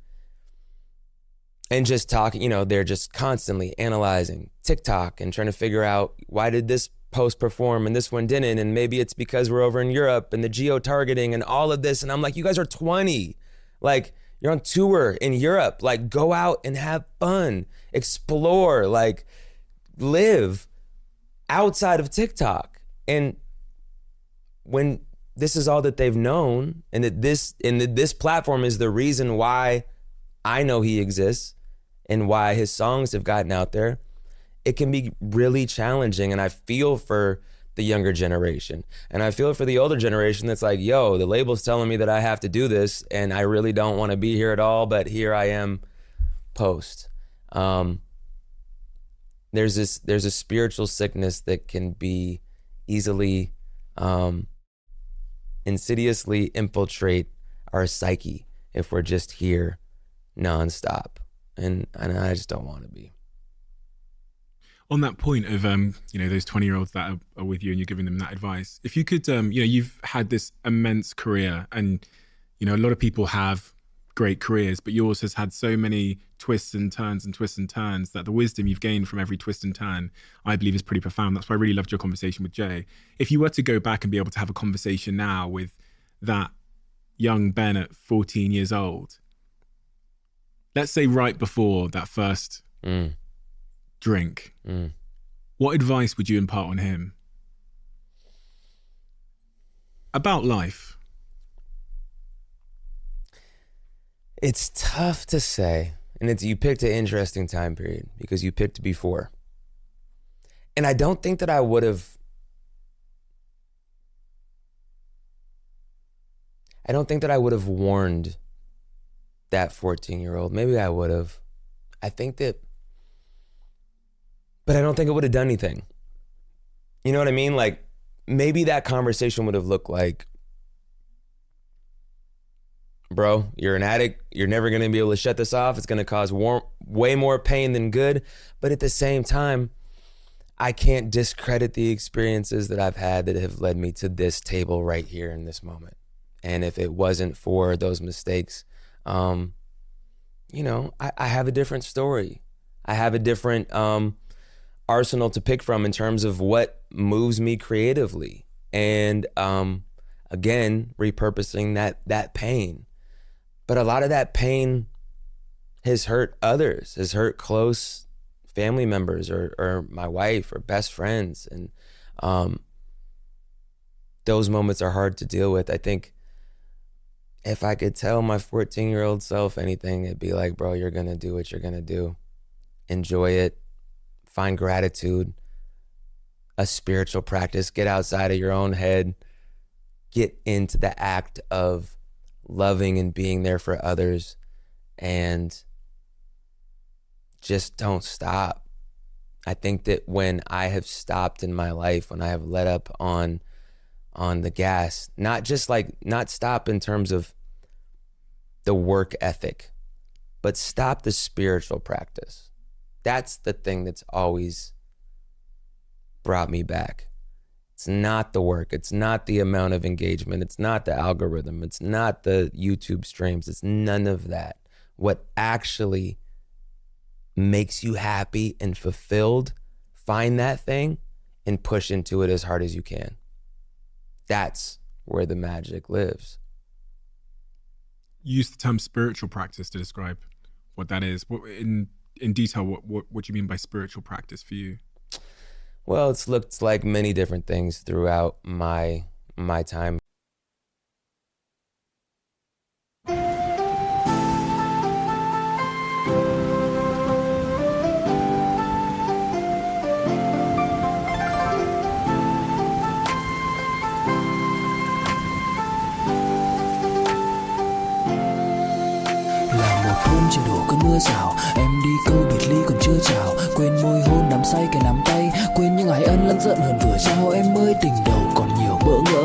and just talking, they're just constantly analyzing TikTok and trying to figure out why did this post perform and this one didn't, and maybe it's because we're over in Europe and the geo-targeting and all of this, and I'm like, you guys are 20, like you're on tour in Europe, like go out and have fun, explore, like live outside of TikTok. And when this is all that they've known, and that this platform is the reason why I know he exists and why his songs have gotten out there, it can be really challenging. And I feel for the younger generation, and I feel for the older generation that's like, yo, the label's telling me that I have to do this and I really don't want to be here at all, but here I am post. There's a spiritual sickness that can be easily insidiously infiltrate our psyche if we're just here nonstop, and I just don't want to be. On that point of those 20-year-olds that are with you and you're giving them that advice, if you could, you've had this immense career, and a lot of people have great careers, but yours has had so many twists and turns that the wisdom you've gained from every twist and turn, I believe, is pretty profound. That's why I really loved your conversation with Jay. If you were to go back and be able to have a conversation now with that young Ben at 14 years old, let's say right before that first drink, what advice would you impart on him about life? It's tough to say, and you picked an interesting time period because you picked before, and I don't think that I would have. I don't think that I would have warned that 14-year-old. Maybe I would have. I think that. But I don't think it would have done anything. You know what I mean? Like, maybe that conversation would have looked like, bro, you're an addict. You're never going to be able to shut this off. It's going to cause way more pain than good. But at the same time, I can't discredit the experiences that I've had that have led me to this table right here in this moment. And if it wasn't for those mistakes, I have a different story. I have a different arsenal to pick from in terms of what moves me creatively, and again, repurposing that pain. But a lot of that pain has hurt others, has hurt close family members or my wife or best friends, and those moments are hard to deal with. I think if I could tell my 14-year-old self anything, it'd be like, bro, you're gonna do what you're gonna do. Enjoy it. Find gratitude, a spiritual practice, get outside of your own head, get into the act of loving and being there for others, and just don't stop. I think that when I have stopped in my life, when I have let up on the gas, not stop in terms of the work ethic, but stop the spiritual practice. That's the thing that's always brought me back. It's not the work. It's not the amount of engagement. It's not the algorithm. It's not the YouTube streams. It's none of that. What actually makes you happy and fulfilled, find that thing and push into it as hard as you can. That's where the magic lives. You use the term spiritual practice to describe what that is. In detail, what do you mean by spiritual practice for you? Well, it's looked like many different things throughout my time. Trời đổ cơn mưa rào, em đi câu biệt ly còn chưa chào, quên môi hôn nắm say cái nắm tay, quên những ái ân lẫn giận hờn vừa trao, em ơi tình đầu còn nhiều bỡ ngỡ,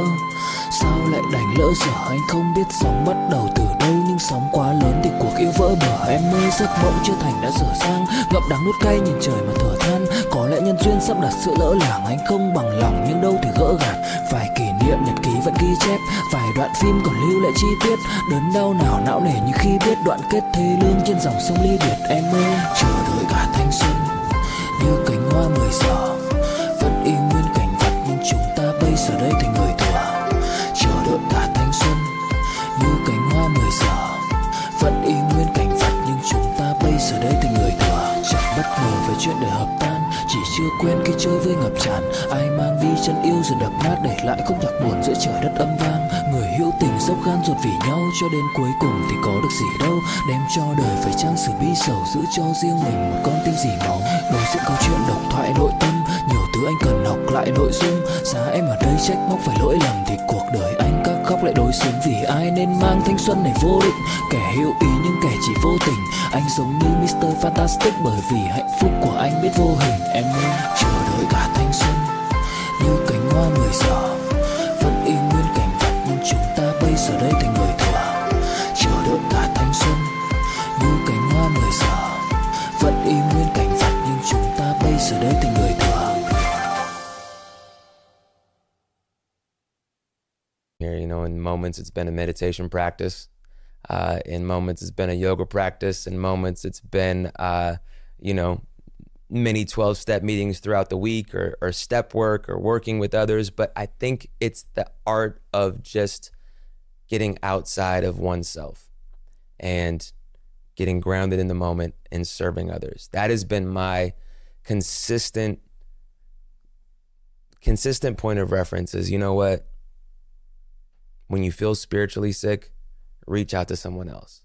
sao lại đành lỡ dở, anh không biết sóng bắt đầu từ đâu, nhưng sóng quá lớn thì cuộc yêu vỡ bờ, em ơi giấc mộng chưa thành đã dở dang, ngậm đắng nuốt cay nhìn trời mà thở than, có lẽ nhân duyên sắp đặt sự lỡ làng, anh không bằng lòng nhưng đâu thể gỡ gạt, vài kỷ niệm nhật ký vẫn ghi chép, vài đoạn phim còn lưu lại chi tiết, đớn đau nào não nề như khi biết đoạn kết thê lương trên dòng sông ly biệt, em ơi chờ đợi cả thanh xuân như cánh hoa 10 giờ vẫn y nguyên cảnh tan. Chỉ chưa quen khi chơi với ngập tràn. Ai mang đi chân yêu rồi đập nát, để lại khúc nhạc buồn giữa trời đất âm vang. Người hữu tình dốc gan ruột vì nhau, cho đến cuối cùng thì có được gì đâu. Đem cho đời phải chăng sự bi sầu, giữ cho riêng mình một con tim dì máu. Đối diện câu chuyện độc thoại nội tâm, nhiều thứ anh cần học lại nội dung. Giá em ở đây trách móc phải lỗi lầm, thì cuộc đời anh các khóc lại đối xứng. Vì ai nên mang thanh xuân này vô định, kẻ hữu ý nhưng kẻ chỉ vô tình. Anh giống như Mr. Fantastic, bởi vì hạnh phúc của anh biết vô hình. Em ơi, chờ đợi cả thanh xuân như cánh hoa 10 giờ, vẫn y nguyên cảnh vật nhưng chúng ta bây giờ đây thành người thừa. Chờ đợi cả thanh xuân như cánh hoa 10 giờ, vẫn y nguyên cảnh vật nhưng chúng ta bây giờ đây thành người thừa. Here, you know, in moments it's been a meditation practice. In moments it's been a yoga practice. In moments it's been, you know, many 12-step meetings throughout the week, or step work, or working with others. But I think it's the art of just getting outside of oneself and getting grounded in the moment and serving others. That has been my consistent point of reference is, you know what? When you feel spiritually sick, reach out to someone else.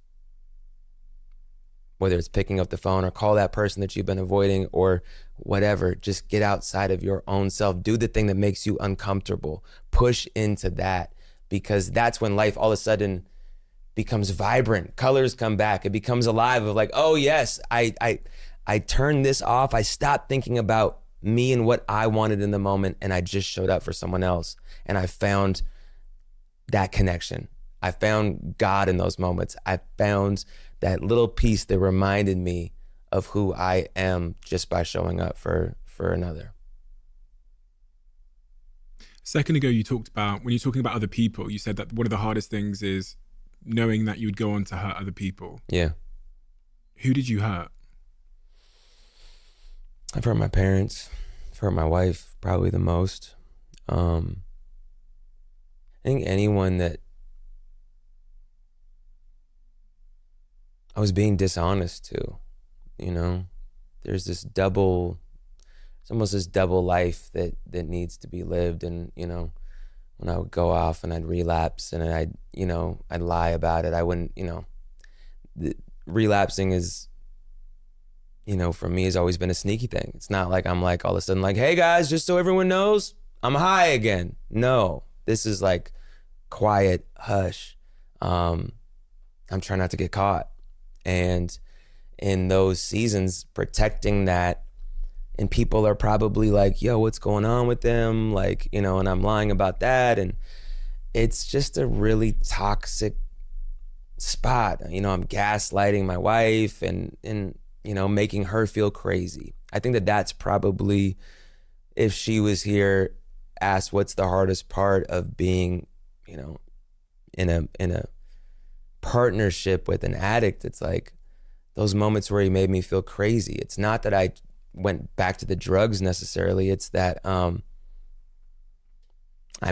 Whether it's picking up the phone or call that person that you've been avoiding or whatever, just get outside of your own self. Do the thing that makes you uncomfortable. Push into that, because that's when life all of a sudden becomes vibrant. Colors come back. It becomes alive of like, oh yes, I turned this off. I stopped thinking about me and what I wanted in the moment, and I just showed up for someone else. And I found that connection. I found God in those moments. I found that little piece that reminded me of who I am just by showing up for another. A second ago, you talked about, when you're talking about other people, you said that one of the hardest things is knowing that you would go on to hurt other people. Yeah. Who did you hurt? I've hurt my parents. I've hurt my wife probably the most. I think anyone that I was being dishonest to, you know, there's almost this double life that needs to be lived. And, you know, when I would go off and I'd relapse and I'd lie about it, I wouldn't, you know, relapsing is, you know, for me has always been a sneaky thing. It's not like I'm like all of a sudden like, hey guys, just so everyone knows, I'm high again. No, this is like quiet, hush. I'm trying not to get caught. And in those seasons, protecting that, and people are probably like, yo, what's going on with them? Like, you know, and I'm lying about that. And it's just a really toxic spot. You know, I'm gaslighting my wife and you know, making her feel crazy. I think that that's probably, if she was here, asked what's the hardest part of being, you know, in a partnership with an addict, it's like those moments where he made me feel crazy. It's not that I went back to the drugs necessarily. It's that I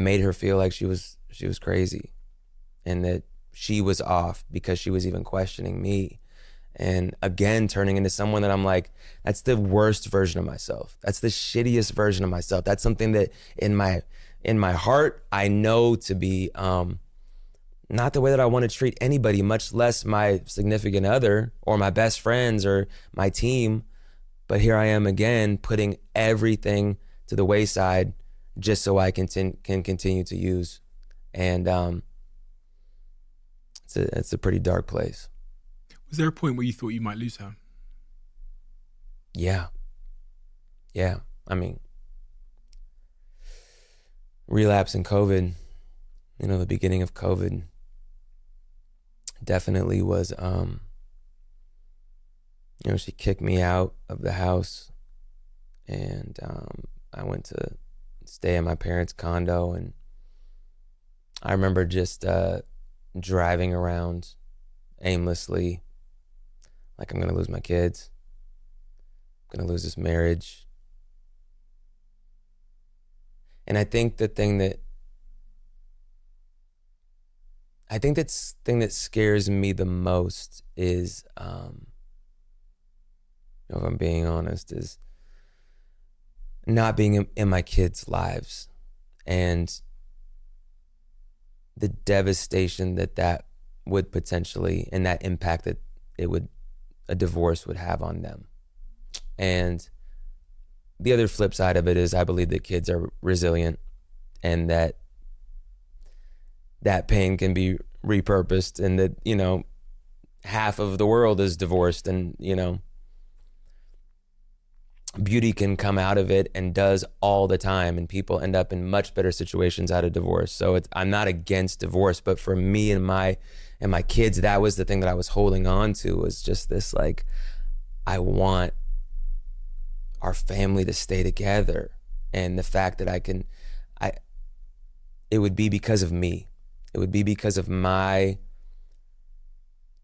made her feel like she was crazy, and that she was off because she was even questioning me. And again, turning into someone that I'm like, that's the worst version of myself. That's the shittiest version of myself. That's something that in my heart, I know to be not the way that I want to treat anybody, much less my significant other or my best friends or my team. But here I am again, putting everything to the wayside just so I can continue to use. And it's a pretty dark place. Was there a point where you thought you might lose her? Yeah. I mean, relapse in COVID, you know, the beginning of COVID definitely was, you know, she kicked me out of the house, and I went to stay in my parents' condo, and I remember just driving around aimlessly, like I'm gonna lose my kids, I'm gonna lose this marriage. And I think the thing that scares me the most is, if I'm being honest, is not being in my kids' lives and the devastation that would potentially, and that impact that a divorce would have on them. And the other flip side of it is I believe that kids are resilient and that pain can be repurposed, and that, you know, half of the world is divorced, and, you know, beauty can come out of it and does all the time, and people end up in much better situations out of divorce. So I'm not against divorce, but for me and my kids, that was the thing that I was holding on to, was just this, like, I want our family to stay together. And the fact that it would be because of me. It would be because of my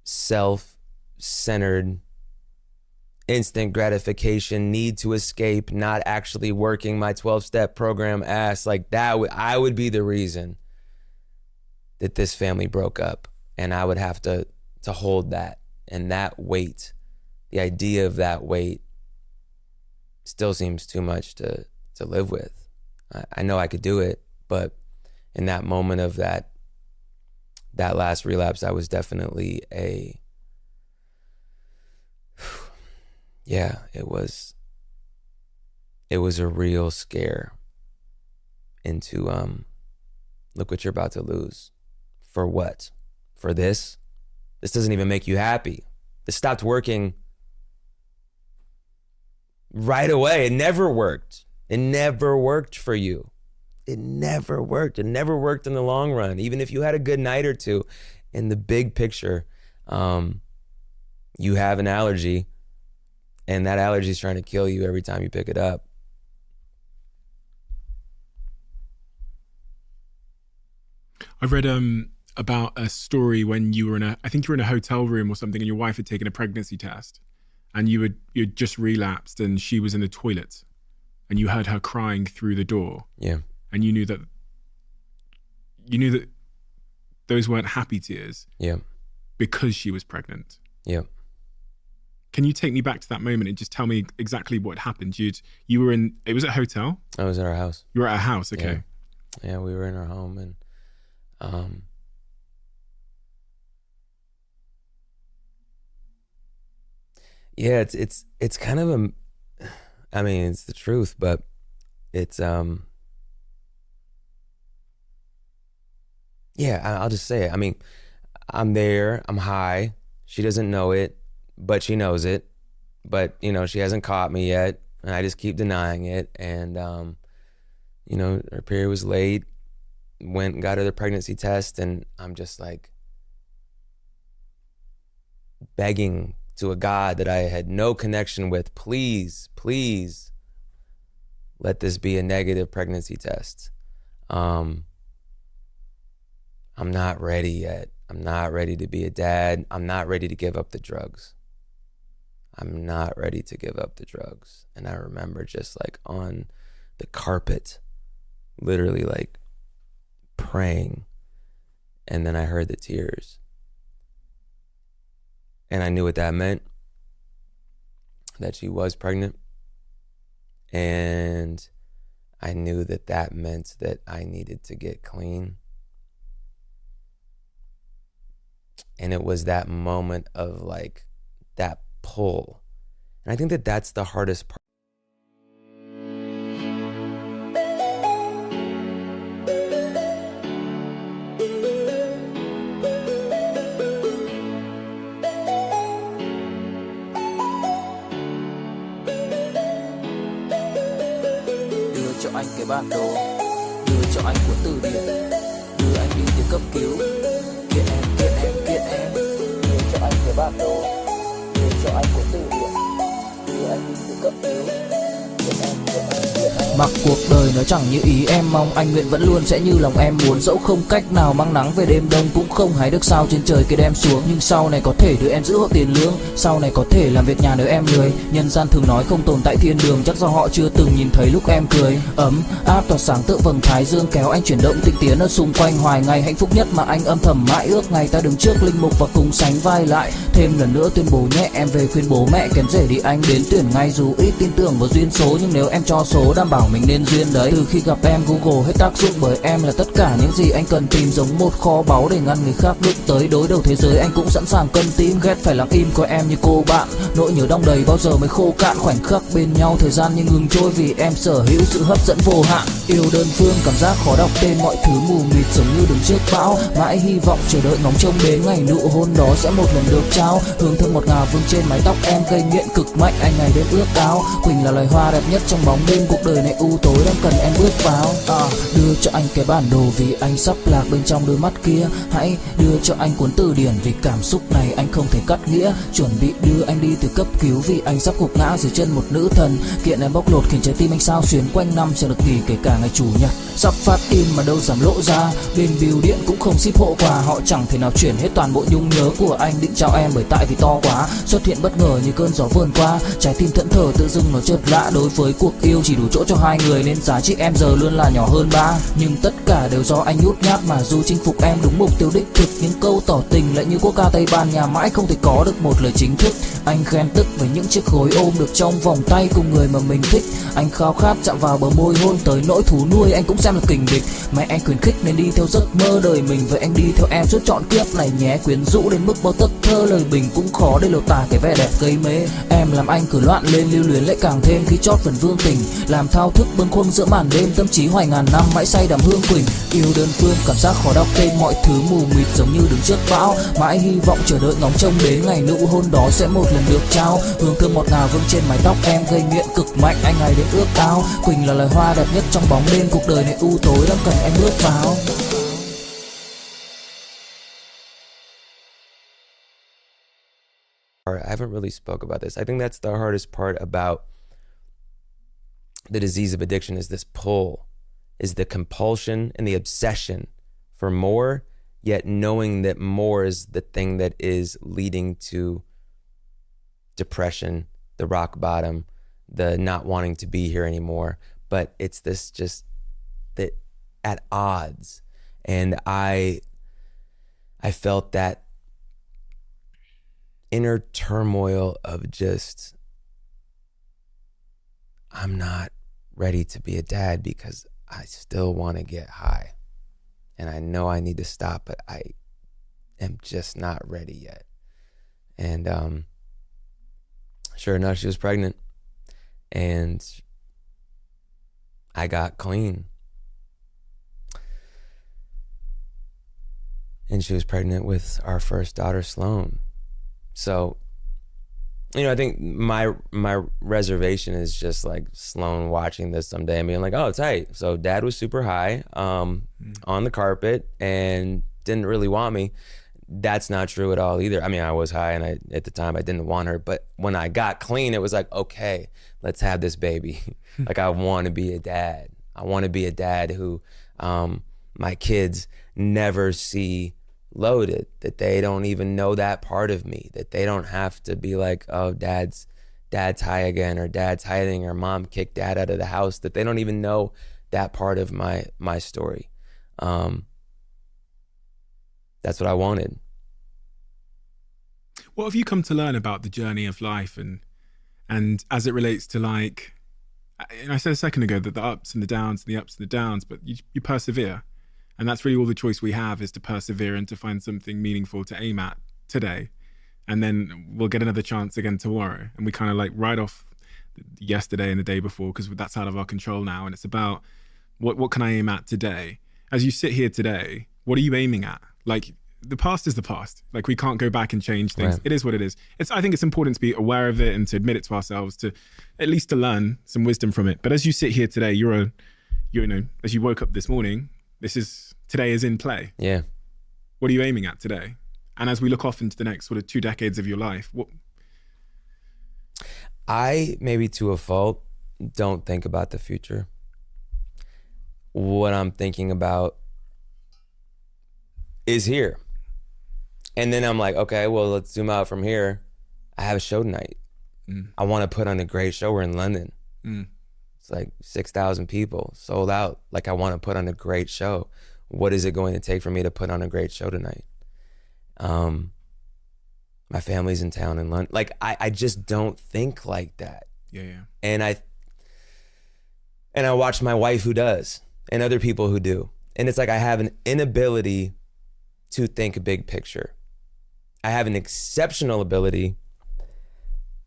self-centered, instant gratification, need to escape, not actually working my 12-step program ass. Like that, I would be the reason that this family broke up. And I would have to hold that. And that weight, the idea of that weight still seems too much to live with. I know I could do it, but in that moment of that last relapse, I was definitely yeah, it was a real scare into, look what you're about to lose. For what? For this? This doesn't even make you happy. This stopped working right away. It never worked. It never worked for you. It never worked. It never worked in the long run. Even if you had a good night or two, in the big picture, you have an allergy, and that allergy is trying to kill you every time you pick it up. I've read about a story when you were I think you were in a hotel room or something, and your wife had taken a pregnancy test, and you'd just relapsed, and she was in the toilet, and you heard her crying through the door. Yeah. And you knew that those weren't happy tears. Yeah. Because she was pregnant. Yeah. Can you take me back to that moment and just tell me exactly what happened? You were in, it was at a hotel? I was at our house. You were at a house, okay. Yeah, we were in our home, and yeah, it's kind of I mean, it's the truth, but it's yeah, I'll just say it. I mean, I'm there, I'm high. She doesn't know it, but she knows it. But, you know, she hasn't caught me yet, and I just keep denying it. And, you know, her period was late, went and got her the pregnancy test, and I'm just like begging to a God that I had no connection with, please, please let this be a negative pregnancy test. I'm not ready yet. I'm not ready to be a dad. I'm not ready to give up the drugs. I'm not ready to give up the drugs. And I remember just like on the carpet, literally like praying. And then I heard the tears. And I knew what that meant, that she was pregnant. And I knew that meant that I needed to get clean. And it was that moment of like that pull. And I think that that's the hardest part. Đưa cho anh cái bản đồ, đưa cho anh cuốn từ điển, đưa anh đi từ cấp cứu. Kiện em, đưa cho anh cái bản đồ, đưa cho anh cuốn từ điển, đưa anh đi từ cấp cứu. Kiện em. Mặc cuộc đời nó chẳng như ý em mong, anh nguyện vẫn luôn sẽ như lòng em muốn. Dẫu không cách nào mang nắng về đêm đông, cũng không hái được sao trên trời kia đem xuống. Nhưng sau này có thể đưa em giữ hộ tiền lương, sau này có thể làm việc nhà nếu em lười. Nhân gian thường nói không tồn tại thiên đường, chắc do họ chưa từng nhìn thấy lúc em cười. Ấm áp tỏa sáng tựa vầng thái dương, kéo anh chuyển động tinh tiến ở xung quanh. Hoài ngày hạnh phúc nhất mà anh âm thầm mãi ước, ngày ta đứng trước linh mục và cùng sánh vai lại. Thêm lần nữa tuyên bố nhẹ, em về khuyên bố mẹ kén rể đi anh đến tuyển ngay. Dù ít tin tưởng vào duyên số, nhưng nếu em cho số đảm bảo mình nên duyên đấy. Từ khi gặp em Google hết tác dụng, bởi em là tất cả những gì anh cần tìm. Giống một kho báu để ngăn người khác đụng tới, đối đầu thế giới anh cũng sẵn sàng cân tim. Ghét phải lặng im coi em như cô bạn, nỗi nhớ đong đầy bao giờ mới khô cạn. Khoảnh khắc bên nhau thời gian như ngừng trôi, vì em sở hữu sự hấp dẫn vô hạn. Yêu đơn phương cảm giác khó đọc tên, mọi thứ mù mịt giống như đứng trước bão. Mãi hy vọng chờ đợi ngóng trông đến ngày nụ hôn đó sẽ một lần được trao. Hương thơm ngọt ngào vương trên mái tóc em, gây nghiện cực mạnh anh ngày đêm ước ao. Quỳnh là loài hoa đẹp nhất trong bóng đêm, cuộc đời này u tối đang cần em bước vào. Đưa cho anh cái bản đồ vì anh sắp lạc bên trong đôi mắt kia. Hãy đưa cho anh cuốn từ điển vì cảm xúc này anh không thể cắt nghĩa. Chuẩn bị đưa anh đi từ cấp cứu vì anh sắp gục ngã dưới chân một nữ thần. Kiện em bóc lột khiến trái tim anh sao xuyến quanh năm chẳng được nghỉ kể cả ngày chủ nhật. Sắp phát in mà đâu dám lộ ra, bên bưu điện cũng không ship hộ quà. Họ chẳng thể nào chuyển hết toàn bộ nhung nhớ của anh định trao em, bởi tại vì to quá. Xuất hiện bất ngờ như cơn gió vườn qua, trái tim thẫn thờ tự dưng nó chợt lạ. Đối với cuộc yêu chỉ đủ chỗ cho hai người, nên giá trị em giờ luôn là nhỏ hơn ba. Nhưng tất cả đều do anh nhút nhát, mà dù chinh phục em đúng mục tiêu đích thực, những câu tỏ tình lại như quốc ca Tây Ban Nha mãi không thể có được một lời chính thức. Anh ghen tức với những chiếc gối ôm được trong vòng tay cùng người mà mình thích. Anh khao khát chạm vào bờ môi hôn, tới nỗi thú nuôi anh cũng xem là kình địch. Mẹ anh khuyến khích nên đi theo giấc mơ đời mình, vậy anh đi theo em suốt trọn kiếp này nhé. Quyến rũ đến mức bao tấc thơ lời bình cũng khó để lột tả cái vẻ đẹp gây mê. Em làm anh cứ loạn lên, lưu luyến lại càng thêm khi chót phần vương tình. Làm thao thức bâng khuâng giữa màn đêm, tâm trí hoài ngàn năm mãi say đắm hương quỳnh. Yêu đơn phương cảm giác khó đọc tên, mọi thứ mù mịt giống như đứng trước bão. Mãi hy vọng chờ đợi ngóng trông đến ngày nụ hôn đó sẽ một lần được trao. Hương thơm ngọt ngào vương trên mái tóc em, gây nghiện cực mạnh anh ngày đêm ước ao. Quỳnh là loài hoa đẹp nhất trong bóng đêm, cuộc đời này u tối đang cần em bước vào. I haven't really spoke about this. I think that's the hardest part about the disease of addiction, is this pull, is the compulsion and the obsession for more, yet knowing that more is the thing that is leading to depression, the rock bottom, the not wanting to be here anymore. But it's this just that at odds. And I felt that inner turmoil of just, I'm not ready to be a dad because I still want to get high. And I know I need to stop, but I am just not ready yet. And sure enough, she was pregnant. And I got clean. And she was pregnant with our first daughter, Sloan. So, you know, I think my reservation is just like Sloan watching this someday and being like, oh, tight. So dad was super high on the carpet and didn't really want me. That's not true at all either. I mean, I was high and at the time I didn't want her, but when I got clean, it was like, okay, let's have this baby. Like I want to be a dad. I want to be a dad who my kids never see loaded, that they don't even know that part of me, that they don't have to be like, oh, dad's high again, or dad's hiding, or mom kicked dad out of the house, that they don't even know that part of my story. That's what I wanted. What have you come to learn about the journey of life and as it relates to, like, and I said a second ago that the ups and the downs, but you persevere. And that's really all the choice we have, is to persevere and to find something meaningful to aim at today. And then we'll get another chance again tomorrow. And we kind of like write off yesterday and the day before, because that's out of our control now. And it's about what can I aim at today? As you sit here today, what are you aiming at? Like, the past is the past. Like, we can't go back and change things. Right. It is what it is. I think it's important to be aware of it and to admit it to ourselves, to at least to learn some wisdom from it. But as you sit here today, you know, as you woke up this morning, today is in play. Yeah. What are you aiming at today? And as we look off into the next sort of 2 decades of your life, what? I, maybe to a fault, don't think about the future. what I'm thinking about is here. And then I'm like, okay, well, let's zoom out from here. I have a show tonight. I want to put on a great show. We're in London. It's like 6,000 people, sold out. Like, I want to put on a great show. What is it going to take for me to put on a great show tonight? My family's in town in London. Like, I just don't think like that. Yeah. And I watch my wife who does, and other people who do. And it's like I have an inability to think a big picture. I have an exceptional ability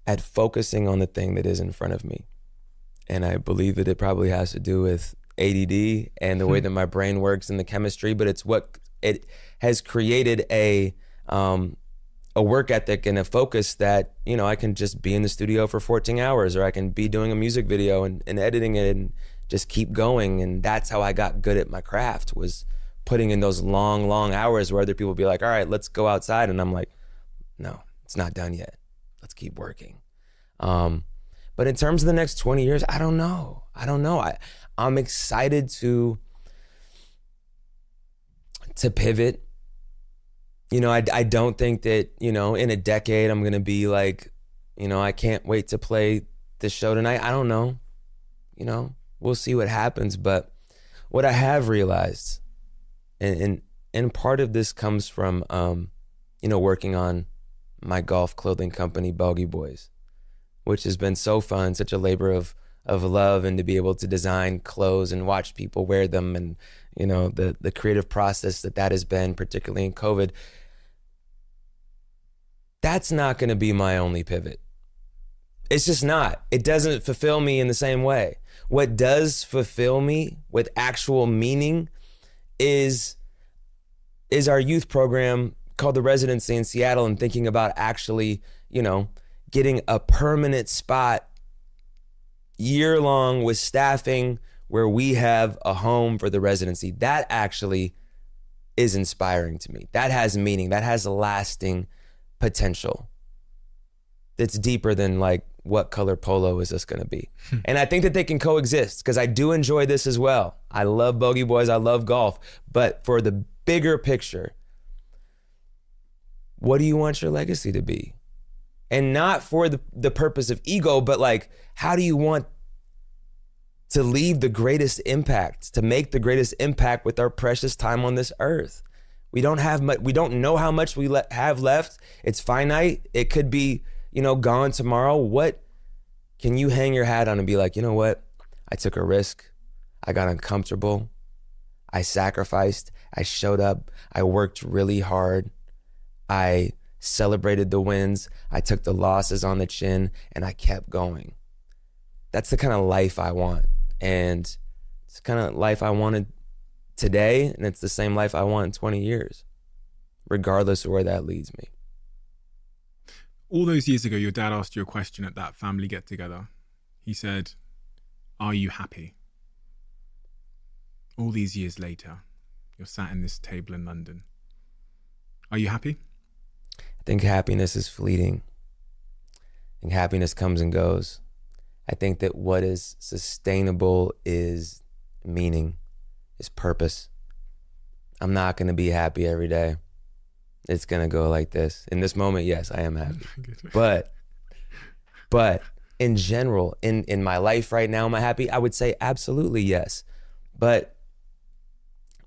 at focusing on the thing that is in front of me. And I believe that it probably has to do with ADD and the way that my brain works and the chemistry, but it's what it has created a work ethic and a focus that, you know, I can just be in the studio for 14 hours, or I can be doing a music video and editing it and just keep going. And that's how I got good at my craft, was putting in those long, long hours where other people would be like, all right, let's go outside. And I'm like, no, it's not done yet. Let's keep working. But in terms of the next 20 years, I don't know. I'm excited to pivot. You know, I don't think that, you know, in a decade I'm gonna be like, you know, I can't wait to play this show tonight. I don't know. You know, we'll see what happens. But what I have realized, and part of this comes from, you know, working on my golf clothing company, Bogey Boys, which has been so fun, such a labor of love, and to be able to design clothes and watch people wear them, and, you know, the creative process that has been, particularly in COVID. That's not gonna be my only pivot. It's just not. It doesn't fulfill me in the same way. What does fulfill me with actual meaning is our youth program called the Residency in Seattle, and thinking about actually, you know, getting a permanent spot year-long with staffing where we have a home for the residency. That actually is inspiring to me. That has meaning. That has lasting potential. That's deeper than like, what color polo is this gonna be? And I think that they can coexist, because I do enjoy this as well. I love Bogey Boys, I love golf, but for the bigger picture, what do you want your legacy to be? And not for the purpose of ego, but like, how do you want to leave the greatest impact, to make the greatest impact with our precious time on this earth? We don't have much, we don't know how much we have left. It's finite. It could be, you know, gone tomorrow. What can you hang your hat on and be like, you know what? I took a risk. I got uncomfortable. I sacrificed. I showed up. I worked really hard. I celebrated the wins. I took the losses on the chin, and I kept going. That's the kind of life I want. And it's the kind of life I wanted today, and it's the same life I want in 20 years, regardless of where that leads me. All those years ago, your dad asked you a question at that family get together. He said, "Are you happy?" All these years later, you're sat in this table in London. Are you happy? I think happiness is fleeting. I think happiness comes and goes. I think that what is sustainable is meaning, is purpose. I'm not going to be happy every day. It's going to go like this. In this moment, yes, I am happy. But in general, in my life right now, am I happy? I would say absolutely yes. But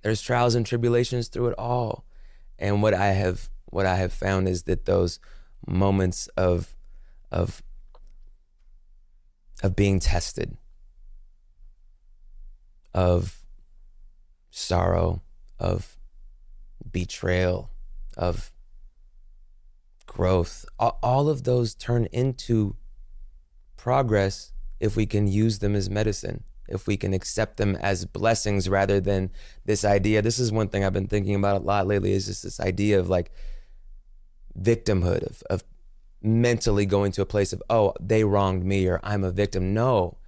there's trials and tribulations through it all. And what I have found is that those moments of being tested, of sorrow, of betrayal, of growth, all of those turn into progress if we can use them as medicine, if we can accept them as blessings rather than this idea. This is one thing I've been thinking about a lot lately, is just this idea of like victimhood, of mentally going to a place of, oh, they wronged me, or I'm a victim. No,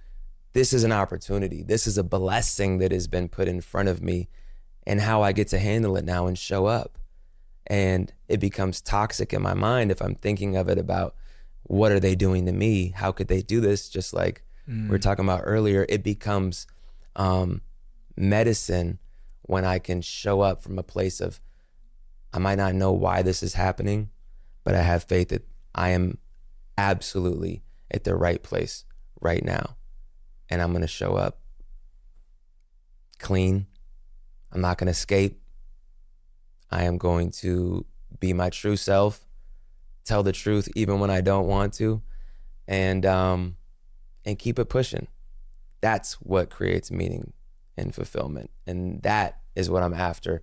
this is an opportunity. This is a blessing that has been put in front of me, and how I get to handle it now and show up. And it becomes toxic in my mind if I'm thinking of it about, what are they doing to me? How could they do this? Just like we were talking about earlier, it becomes medicine when I can show up from a place of, I might not know why this is happening, but I have faith that I am absolutely at the right place right now. And I'm going to show up clean. I'm not going to escape. I am going to be my true self, tell the truth even when I don't want to, and keep it pushing. That's what creates meaning and fulfillment. And that is what I'm after.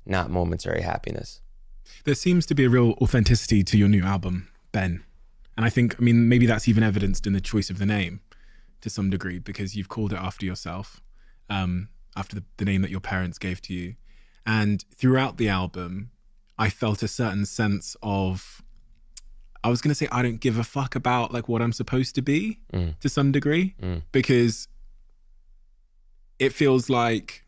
Not momentary happiness. There seems to be a real authenticity to your new album, Ben. And I think, I mean, maybe that's even evidenced in the choice of the name to some degree, because you've called it after yourself, after the name that your parents gave to you. And throughout the album, I felt a certain sense of, I was going to say, I don't give a fuck about like what I'm supposed to be to some degree, because it feels like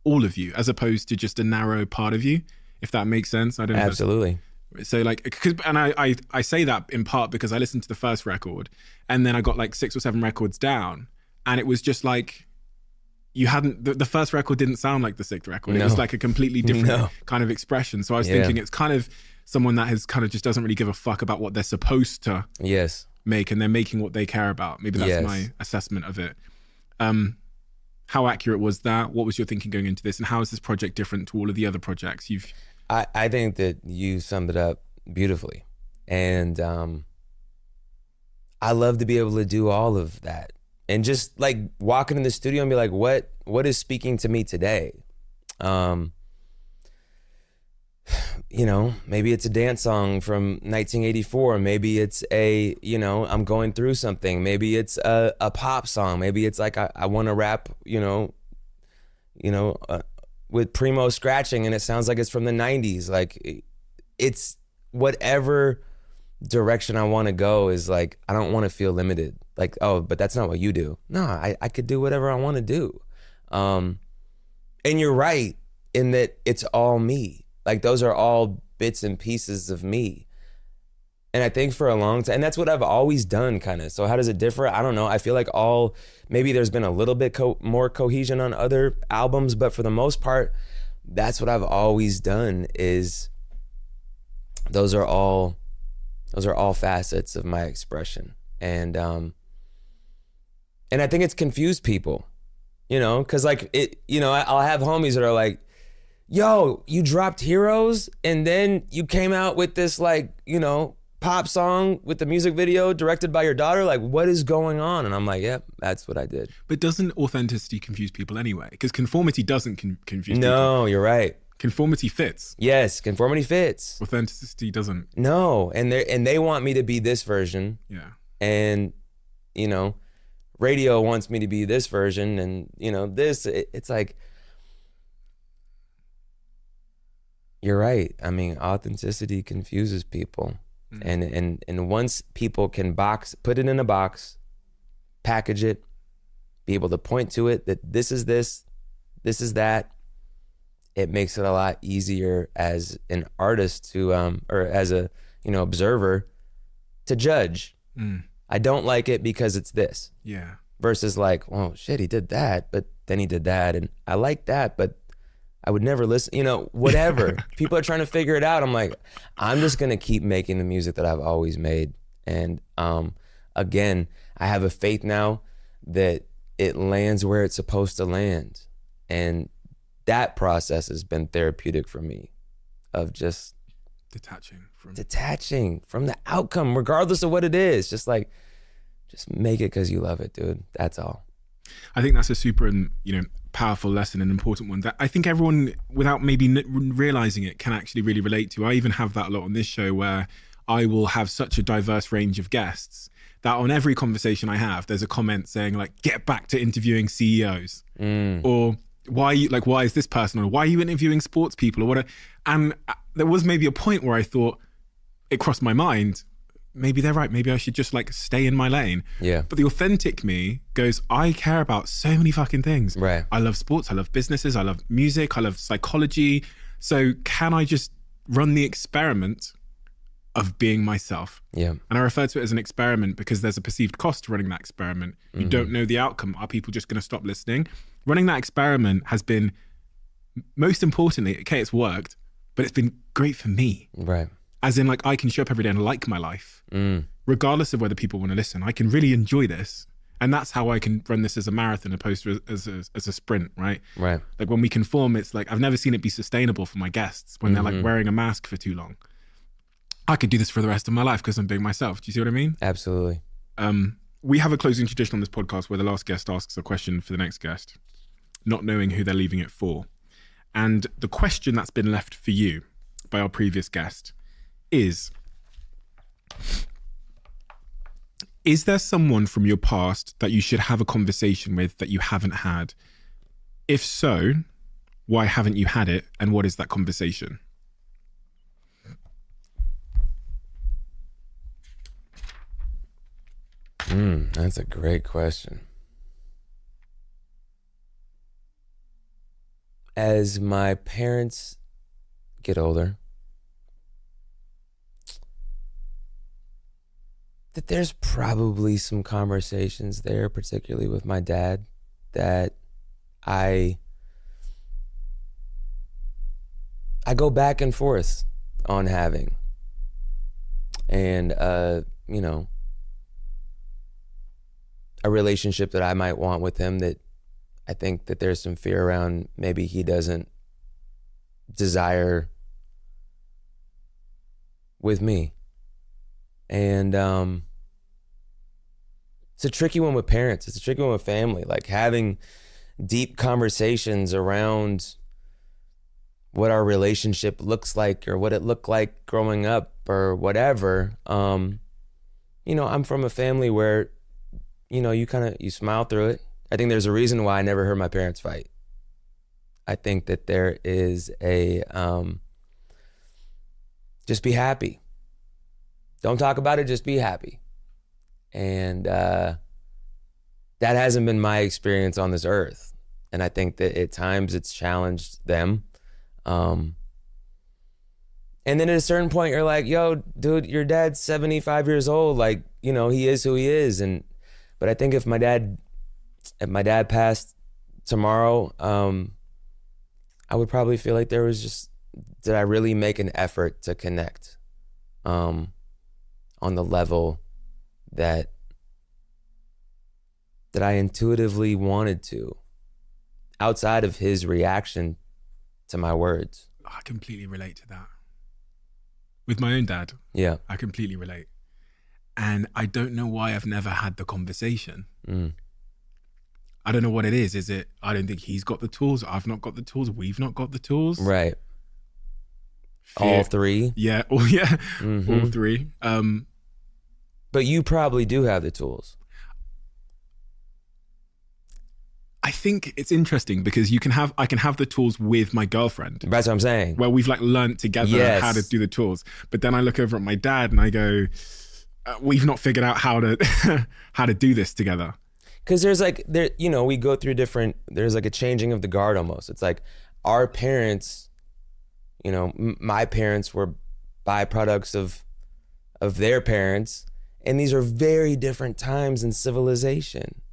all of you, as opposed to just a narrow part of you, if that makes sense. I don't know. Absolutely. So like, and I say that in part because I listened to the first record and then I got like 6 or 7 records down, and it was just like, you hadn't, the first record didn't sound like the 6th record. No. It was like a completely different kind of expression. So I was thinking it's kind of someone that has kind of just doesn't really give a fuck about what they're supposed to make, and they're making what they care about. Maybe that's my assessment of it. How accurate was that? What was your thinking going into this? And how is this project different to all of the other projects you've... I think that you summed it up beautifully. And I love to be able to do all of that. And just like walking in the studio and be like, what is speaking to me today? You know, maybe it's a dance song from 1984. Maybe it's a, you know, I'm going through something. Maybe it's a pop song. Maybe it's like I want to rap, with Primo scratching and it sounds like it's from the 90s. Like it's whatever direction I want to go is like, I don't want to feel limited. Like, oh, but that's not what you do. No, I could do whatever I want to do. And you're right in that it's all me. Like those are all bits and pieces of me. And I think for a long time, and that's what I've always done kind of. So how does it differ? I don't know. I feel like maybe there's been a little bit more cohesion on other albums, but for the most part, that's what I've always done is those are all facets of my expression. And I think it's confused people, cause like I'll have homies that are like, yo, you dropped Heroes and then you came out with this like, pop song with the music video directed by your daughter. Like, what is going on? And I'm like, yep, that's what I did. But doesn't authenticity confuse people anyway? Because conformity doesn't confuse people. No, you're right. Conformity fits. Yes, conformity fits. Authenticity doesn't. No, and they want me to be this version. Yeah. And, radio wants me to be this version and, it's like, you're right. I mean, authenticity confuses people. And once people can put it in a box, package it, be able to point to it that this is that, it makes it a lot easier as an artist to, or as a, observer to judge. I don't like it because it's this. Yeah. Versus like, oh shit, he did that, but then he did that. And I like that, but I would never listen, whatever. People are trying to figure it out. I'm like, I'm just gonna keep making the music that I've always made. And again, I have a faith now that it lands where it's supposed to land. And that process has been therapeutic for me, of just detaching from the outcome, regardless of what it is. Just make it because you love it, dude. That's all. I think that's a super, powerful lesson, an important one that I think everyone, without maybe realizing it, can actually really relate to. I even have that a lot on this show, where I will have such a diverse range of guests that on every conversation I have, there's a comment saying like, get back to interviewing CEOs, or why is this person, or why are you interviewing sports people, or whatever. And there was maybe a point where I thought, it crossed my mind, maybe they're right. Maybe I should just like stay in my lane. Yeah. But the authentic me goes, I care about so many fucking things. Right. I love sports. I love businesses. I love music. I love psychology. So can I just run the experiment of being myself? Yeah. And I refer to it as an experiment because there's a perceived cost to running that experiment. You don't know the outcome. Are people just going to stop listening? Running that experiment has been, most importantly, okay, it's worked, but it's been great for me. Right. As in, like, I can show up every day and like my life, regardless of whether people want to listen. I can really enjoy this. And that's how I can run this as a marathon opposed to as a sprint, right? Right. Like when we conform, it's like, I've never seen it be sustainable for my guests when they're like wearing a mask for too long. I could do this for the rest of my life because I'm being myself. Do you see what I mean? Absolutely. We have a closing tradition on this podcast where the last guest asks a question for the next guest, not knowing who they're leaving it for. And the question that's been left for you by our previous guest is there someone from your past that you should have a conversation with that you haven't had? If so, why haven't you had it? And what is that conversation? That's a great question. As my parents get older, that there's probably some conversations there, particularly with my dad, that I go back and forth on having. And, a relationship that I might want with him that I think that there's some fear around, maybe he doesn't desire with me. And it's a tricky one with parents. It's a tricky one with family. Like having deep conversations around what our relationship looks like or what it looked like growing up or whatever. I'm from a family where, you smile through it. I think there's a reason why I never heard my parents fight. I think that there is a, just be happy. Don't talk about it, just be happy. And that hasn't been my experience on this earth. And I think that at times it's challenged them. And then at a certain point you're like, yo, dude, your dad's 75 years old. Like, he is who he is. But I think if my dad passed tomorrow, I would probably feel like did I really make an effort to connect on the level that I intuitively wanted to, outside of his reaction to my words. I completely relate to that. With my own dad. Yeah. I completely relate. And I don't know why I've never had the conversation. I don't know what it is. Is it, I don't think he's got the tools. I've not got the tools. We've not got the tools. Right. Fear. All three. Yeah. Oh, yeah. All three. But you probably do have the tools. I think it's interesting because I can have the tools with my girlfriend. That's what I'm saying. Where we've like learned together how to do the tools. But then I look over at my dad and I go, we've not figured out how to do this together. Because we go through there's like a changing of the guard almost. It's like our parents, my parents were byproducts of their parents. And these are very different times in civilization.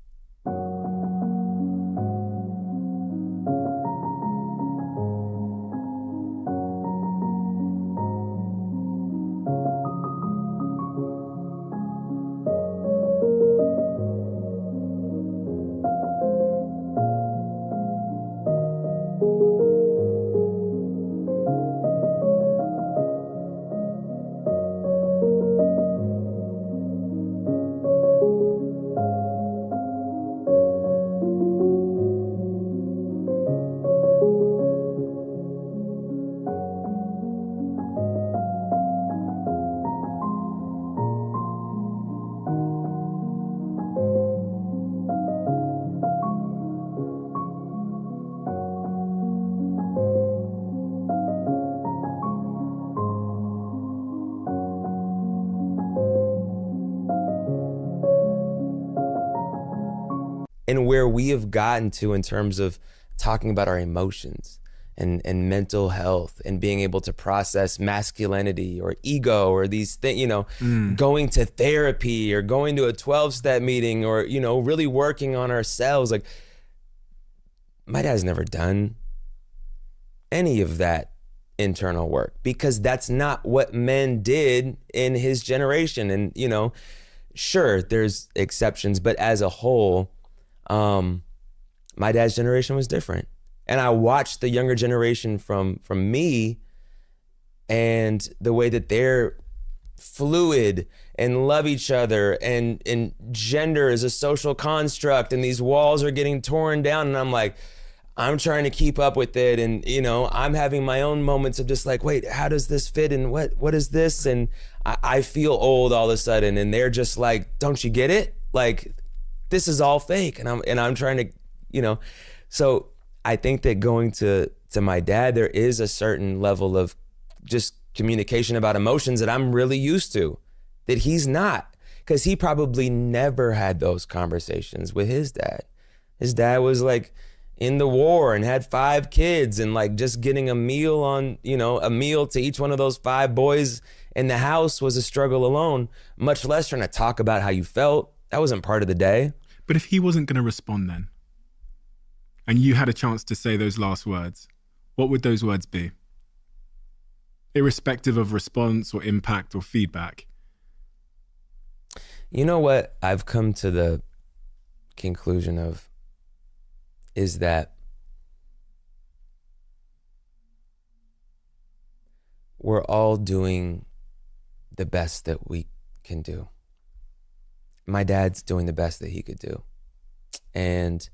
and where we have gotten to in terms of talking about our emotions and mental health and being able to process masculinity or ego or these things, you know, going to therapy or going to a 12-step meeting or, you know, really working on ourselves. Like, my dad's never done any of that internal work because that's not what men did in his generation. And, you know, sure, there's exceptions, but as a whole, my dad's generation was different. And I watched the younger generation from me and the way that they're fluid and love each other and gender is a social construct and these walls are getting torn down. And I'm like, I'm trying to keep up with it. And, you know, I'm having my own moments of just like, wait, how does this fit? And what is this? And I feel old all of a sudden. And they're just like, don't you get it? Like, this is all fake. And I'm trying to, you know, so I think that going to my dad, there is a certain level of just communication about emotions that I'm really used to, that he's not, because he probably never had those conversations with his dad. His dad was like in the war and had 5 kids and like just getting a meal on, you know, a meal to each one of those 5 boys in the house was a struggle alone, much less trying to talk about how you felt. That wasn't part of the day. But if he wasn't going to respond then, and you had a chance to say those last words, what would those words be? Irrespective of response or impact or feedback. You know what I've come to the conclusion of is that we're all doing the best that we can do. My dad's doing the best that he could do. And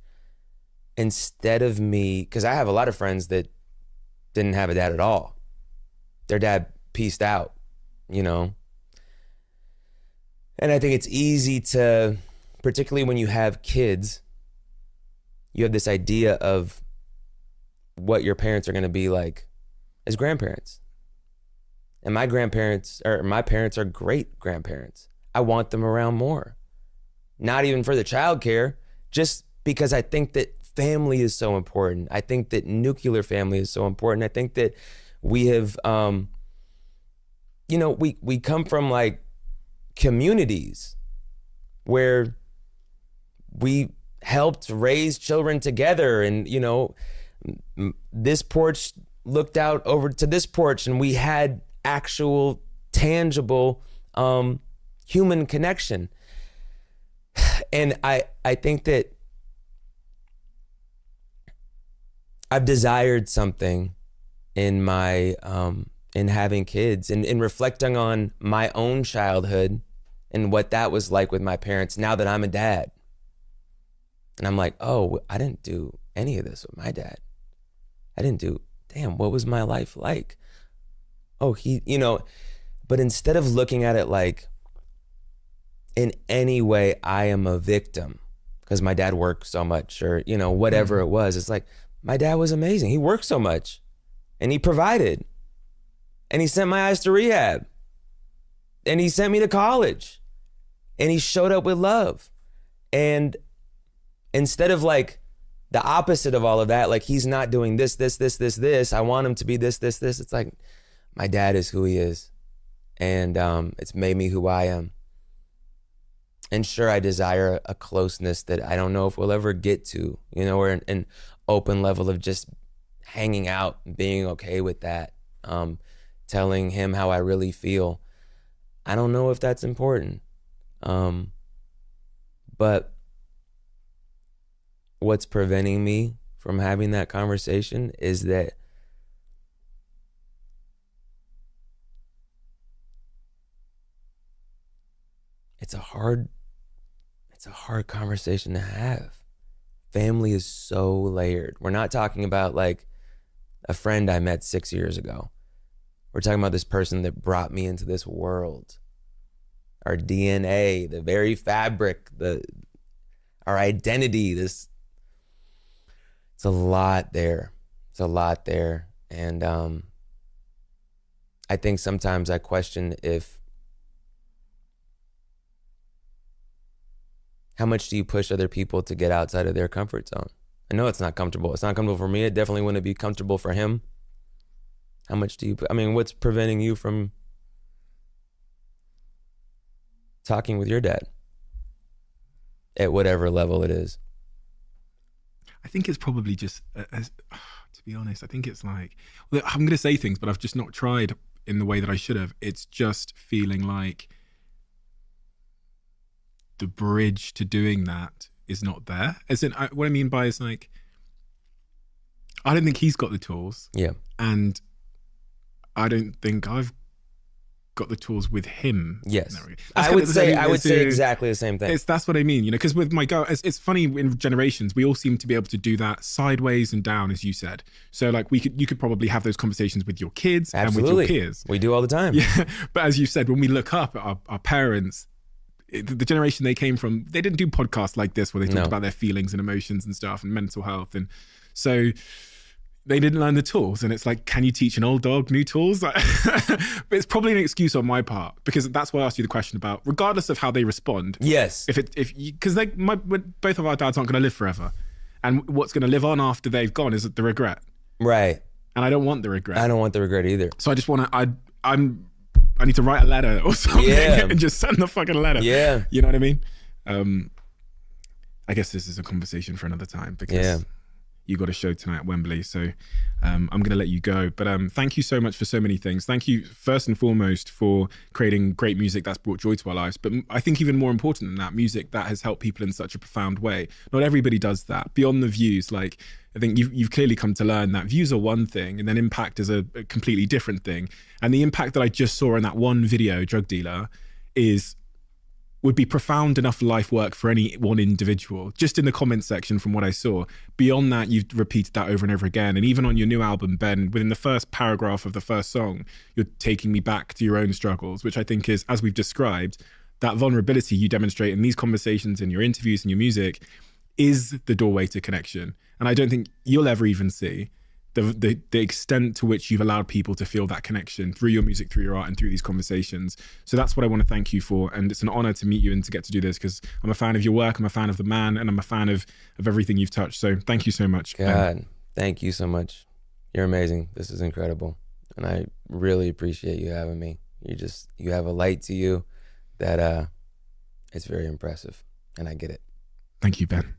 instead of me, because I have a lot of friends that didn't have a dad at all. Their dad pieced out, you know? And I think it's easy to, particularly when you have kids, you have this idea of what your parents are going to be like as grandparents. And my parents are great grandparents. I want them around more. Not even for the childcare, just because I think that family is so important. I think that nuclear family is so important. I think that we have, you know, we come from like communities where we helped raise children together, and, you know, this porch looked out over to this porch and we had actual tangible human connection. And I think that I've desired something in my in having kids and in reflecting on my own childhood and what that was like with my parents now that I'm a dad. And I'm like, oh, I didn't do any of this with my dad. What was my life like? Oh, he, you know, but instead of looking at it like in any way I am a victim because my dad worked so much or, you know, whatever it was, it's like, my dad was amazing. He worked so much and he provided and he sent my eyes to rehab and he sent me to college and he showed up with love. And instead of like the opposite of all of that, like he's not doing this, I want him to be this. It's like, my dad is who he is. And it's made me who I am. And sure, I desire a closeness that I don't know if we'll ever get to, you know, or an open level of just hanging out and being okay with that. Telling him how I really feel. I don't know if that's important. But what's preventing me from having that conversation is that it's a hard conversation to have. Family is so layered. We're not talking about like a friend I met 6 years ago. We're talking about this person that brought me into this world. Our DNA, the very fabric, our identity, it's a lot there. And I think sometimes I question if How much do you push other people to get outside of their comfort zone? I know it's not comfortable. It's not comfortable for me. It definitely wouldn't be comfortable for him. How much do you, I mean, what's preventing you from talking with your dad at whatever level it is? I think it's probably just, to be honest, I think it's like, well, I'm going to say things, but I've just not tried in the way that I should have. It's just feeling like the bridge to doing that is not there. As in, what I mean by is like, I don't think he's got the tools. Yeah. And I don't think I've got the tools with him. I would say exactly the same thing. That's what I mean, you know, because with my girl, it's funny, in generations, we all seem to be able to do that sideways and down, as you said. So like you could probably have those conversations with your kids Absolutely. and with your peers. We do all the time. Yeah. But as you said, when we look up at our parents, the generation they came from, they didn't do podcasts like this where they talked about their feelings and emotions and stuff and mental health. And so they didn't learn the tools. And it's like, can you teach an old dog new tools? But it's probably an excuse on my part, because that's why I asked you the question about, regardless of how they respond. Yes. Because both of our dads aren't going to live forever. And what's going to live on after they've gone is the regret. Right. And I don't want the regret. I don't want the regret either. So I just want to, I need to write a letter or something and just send the fucking letter. Yeah. You know what I mean? I guess this is a conversation for another time, because you got a show tonight at Wembley. So I'm going to let you go. But thank you so much for so many things. Thank you first and foremost for creating great music that's brought joy to our lives. But I think even more important than that, music that has helped people in such a profound way. Not everybody does that. Beyond the views, like, I think you've clearly come to learn that views are one thing and then impact is a completely different thing. And the impact that I just saw in that one video, Drug Dealer, would be profound enough life work for any one individual, just in the comments section from what I saw. Beyond that, you've repeated that over and over again. And even on your new album, Ben, within the first paragraph of the first song, you're taking me back to your own struggles, which I think is, as we've described, that vulnerability you demonstrate in these conversations, in your interviews and your music, is the doorway to connection. And I don't think you'll ever even see the extent to which you've allowed people to feel that connection through your music, through your art, and through these conversations. So that's what I want to thank you for. And it's an honor to meet you and to get to do this, because I'm a fan of your work, I'm a fan of the man, and I'm a fan of everything you've touched. So thank you so much. God, thank you so much. You're amazing. This is incredible. And I really appreciate you having me. You have a light to you that it's very impressive. And I get it. Thank you, Ben.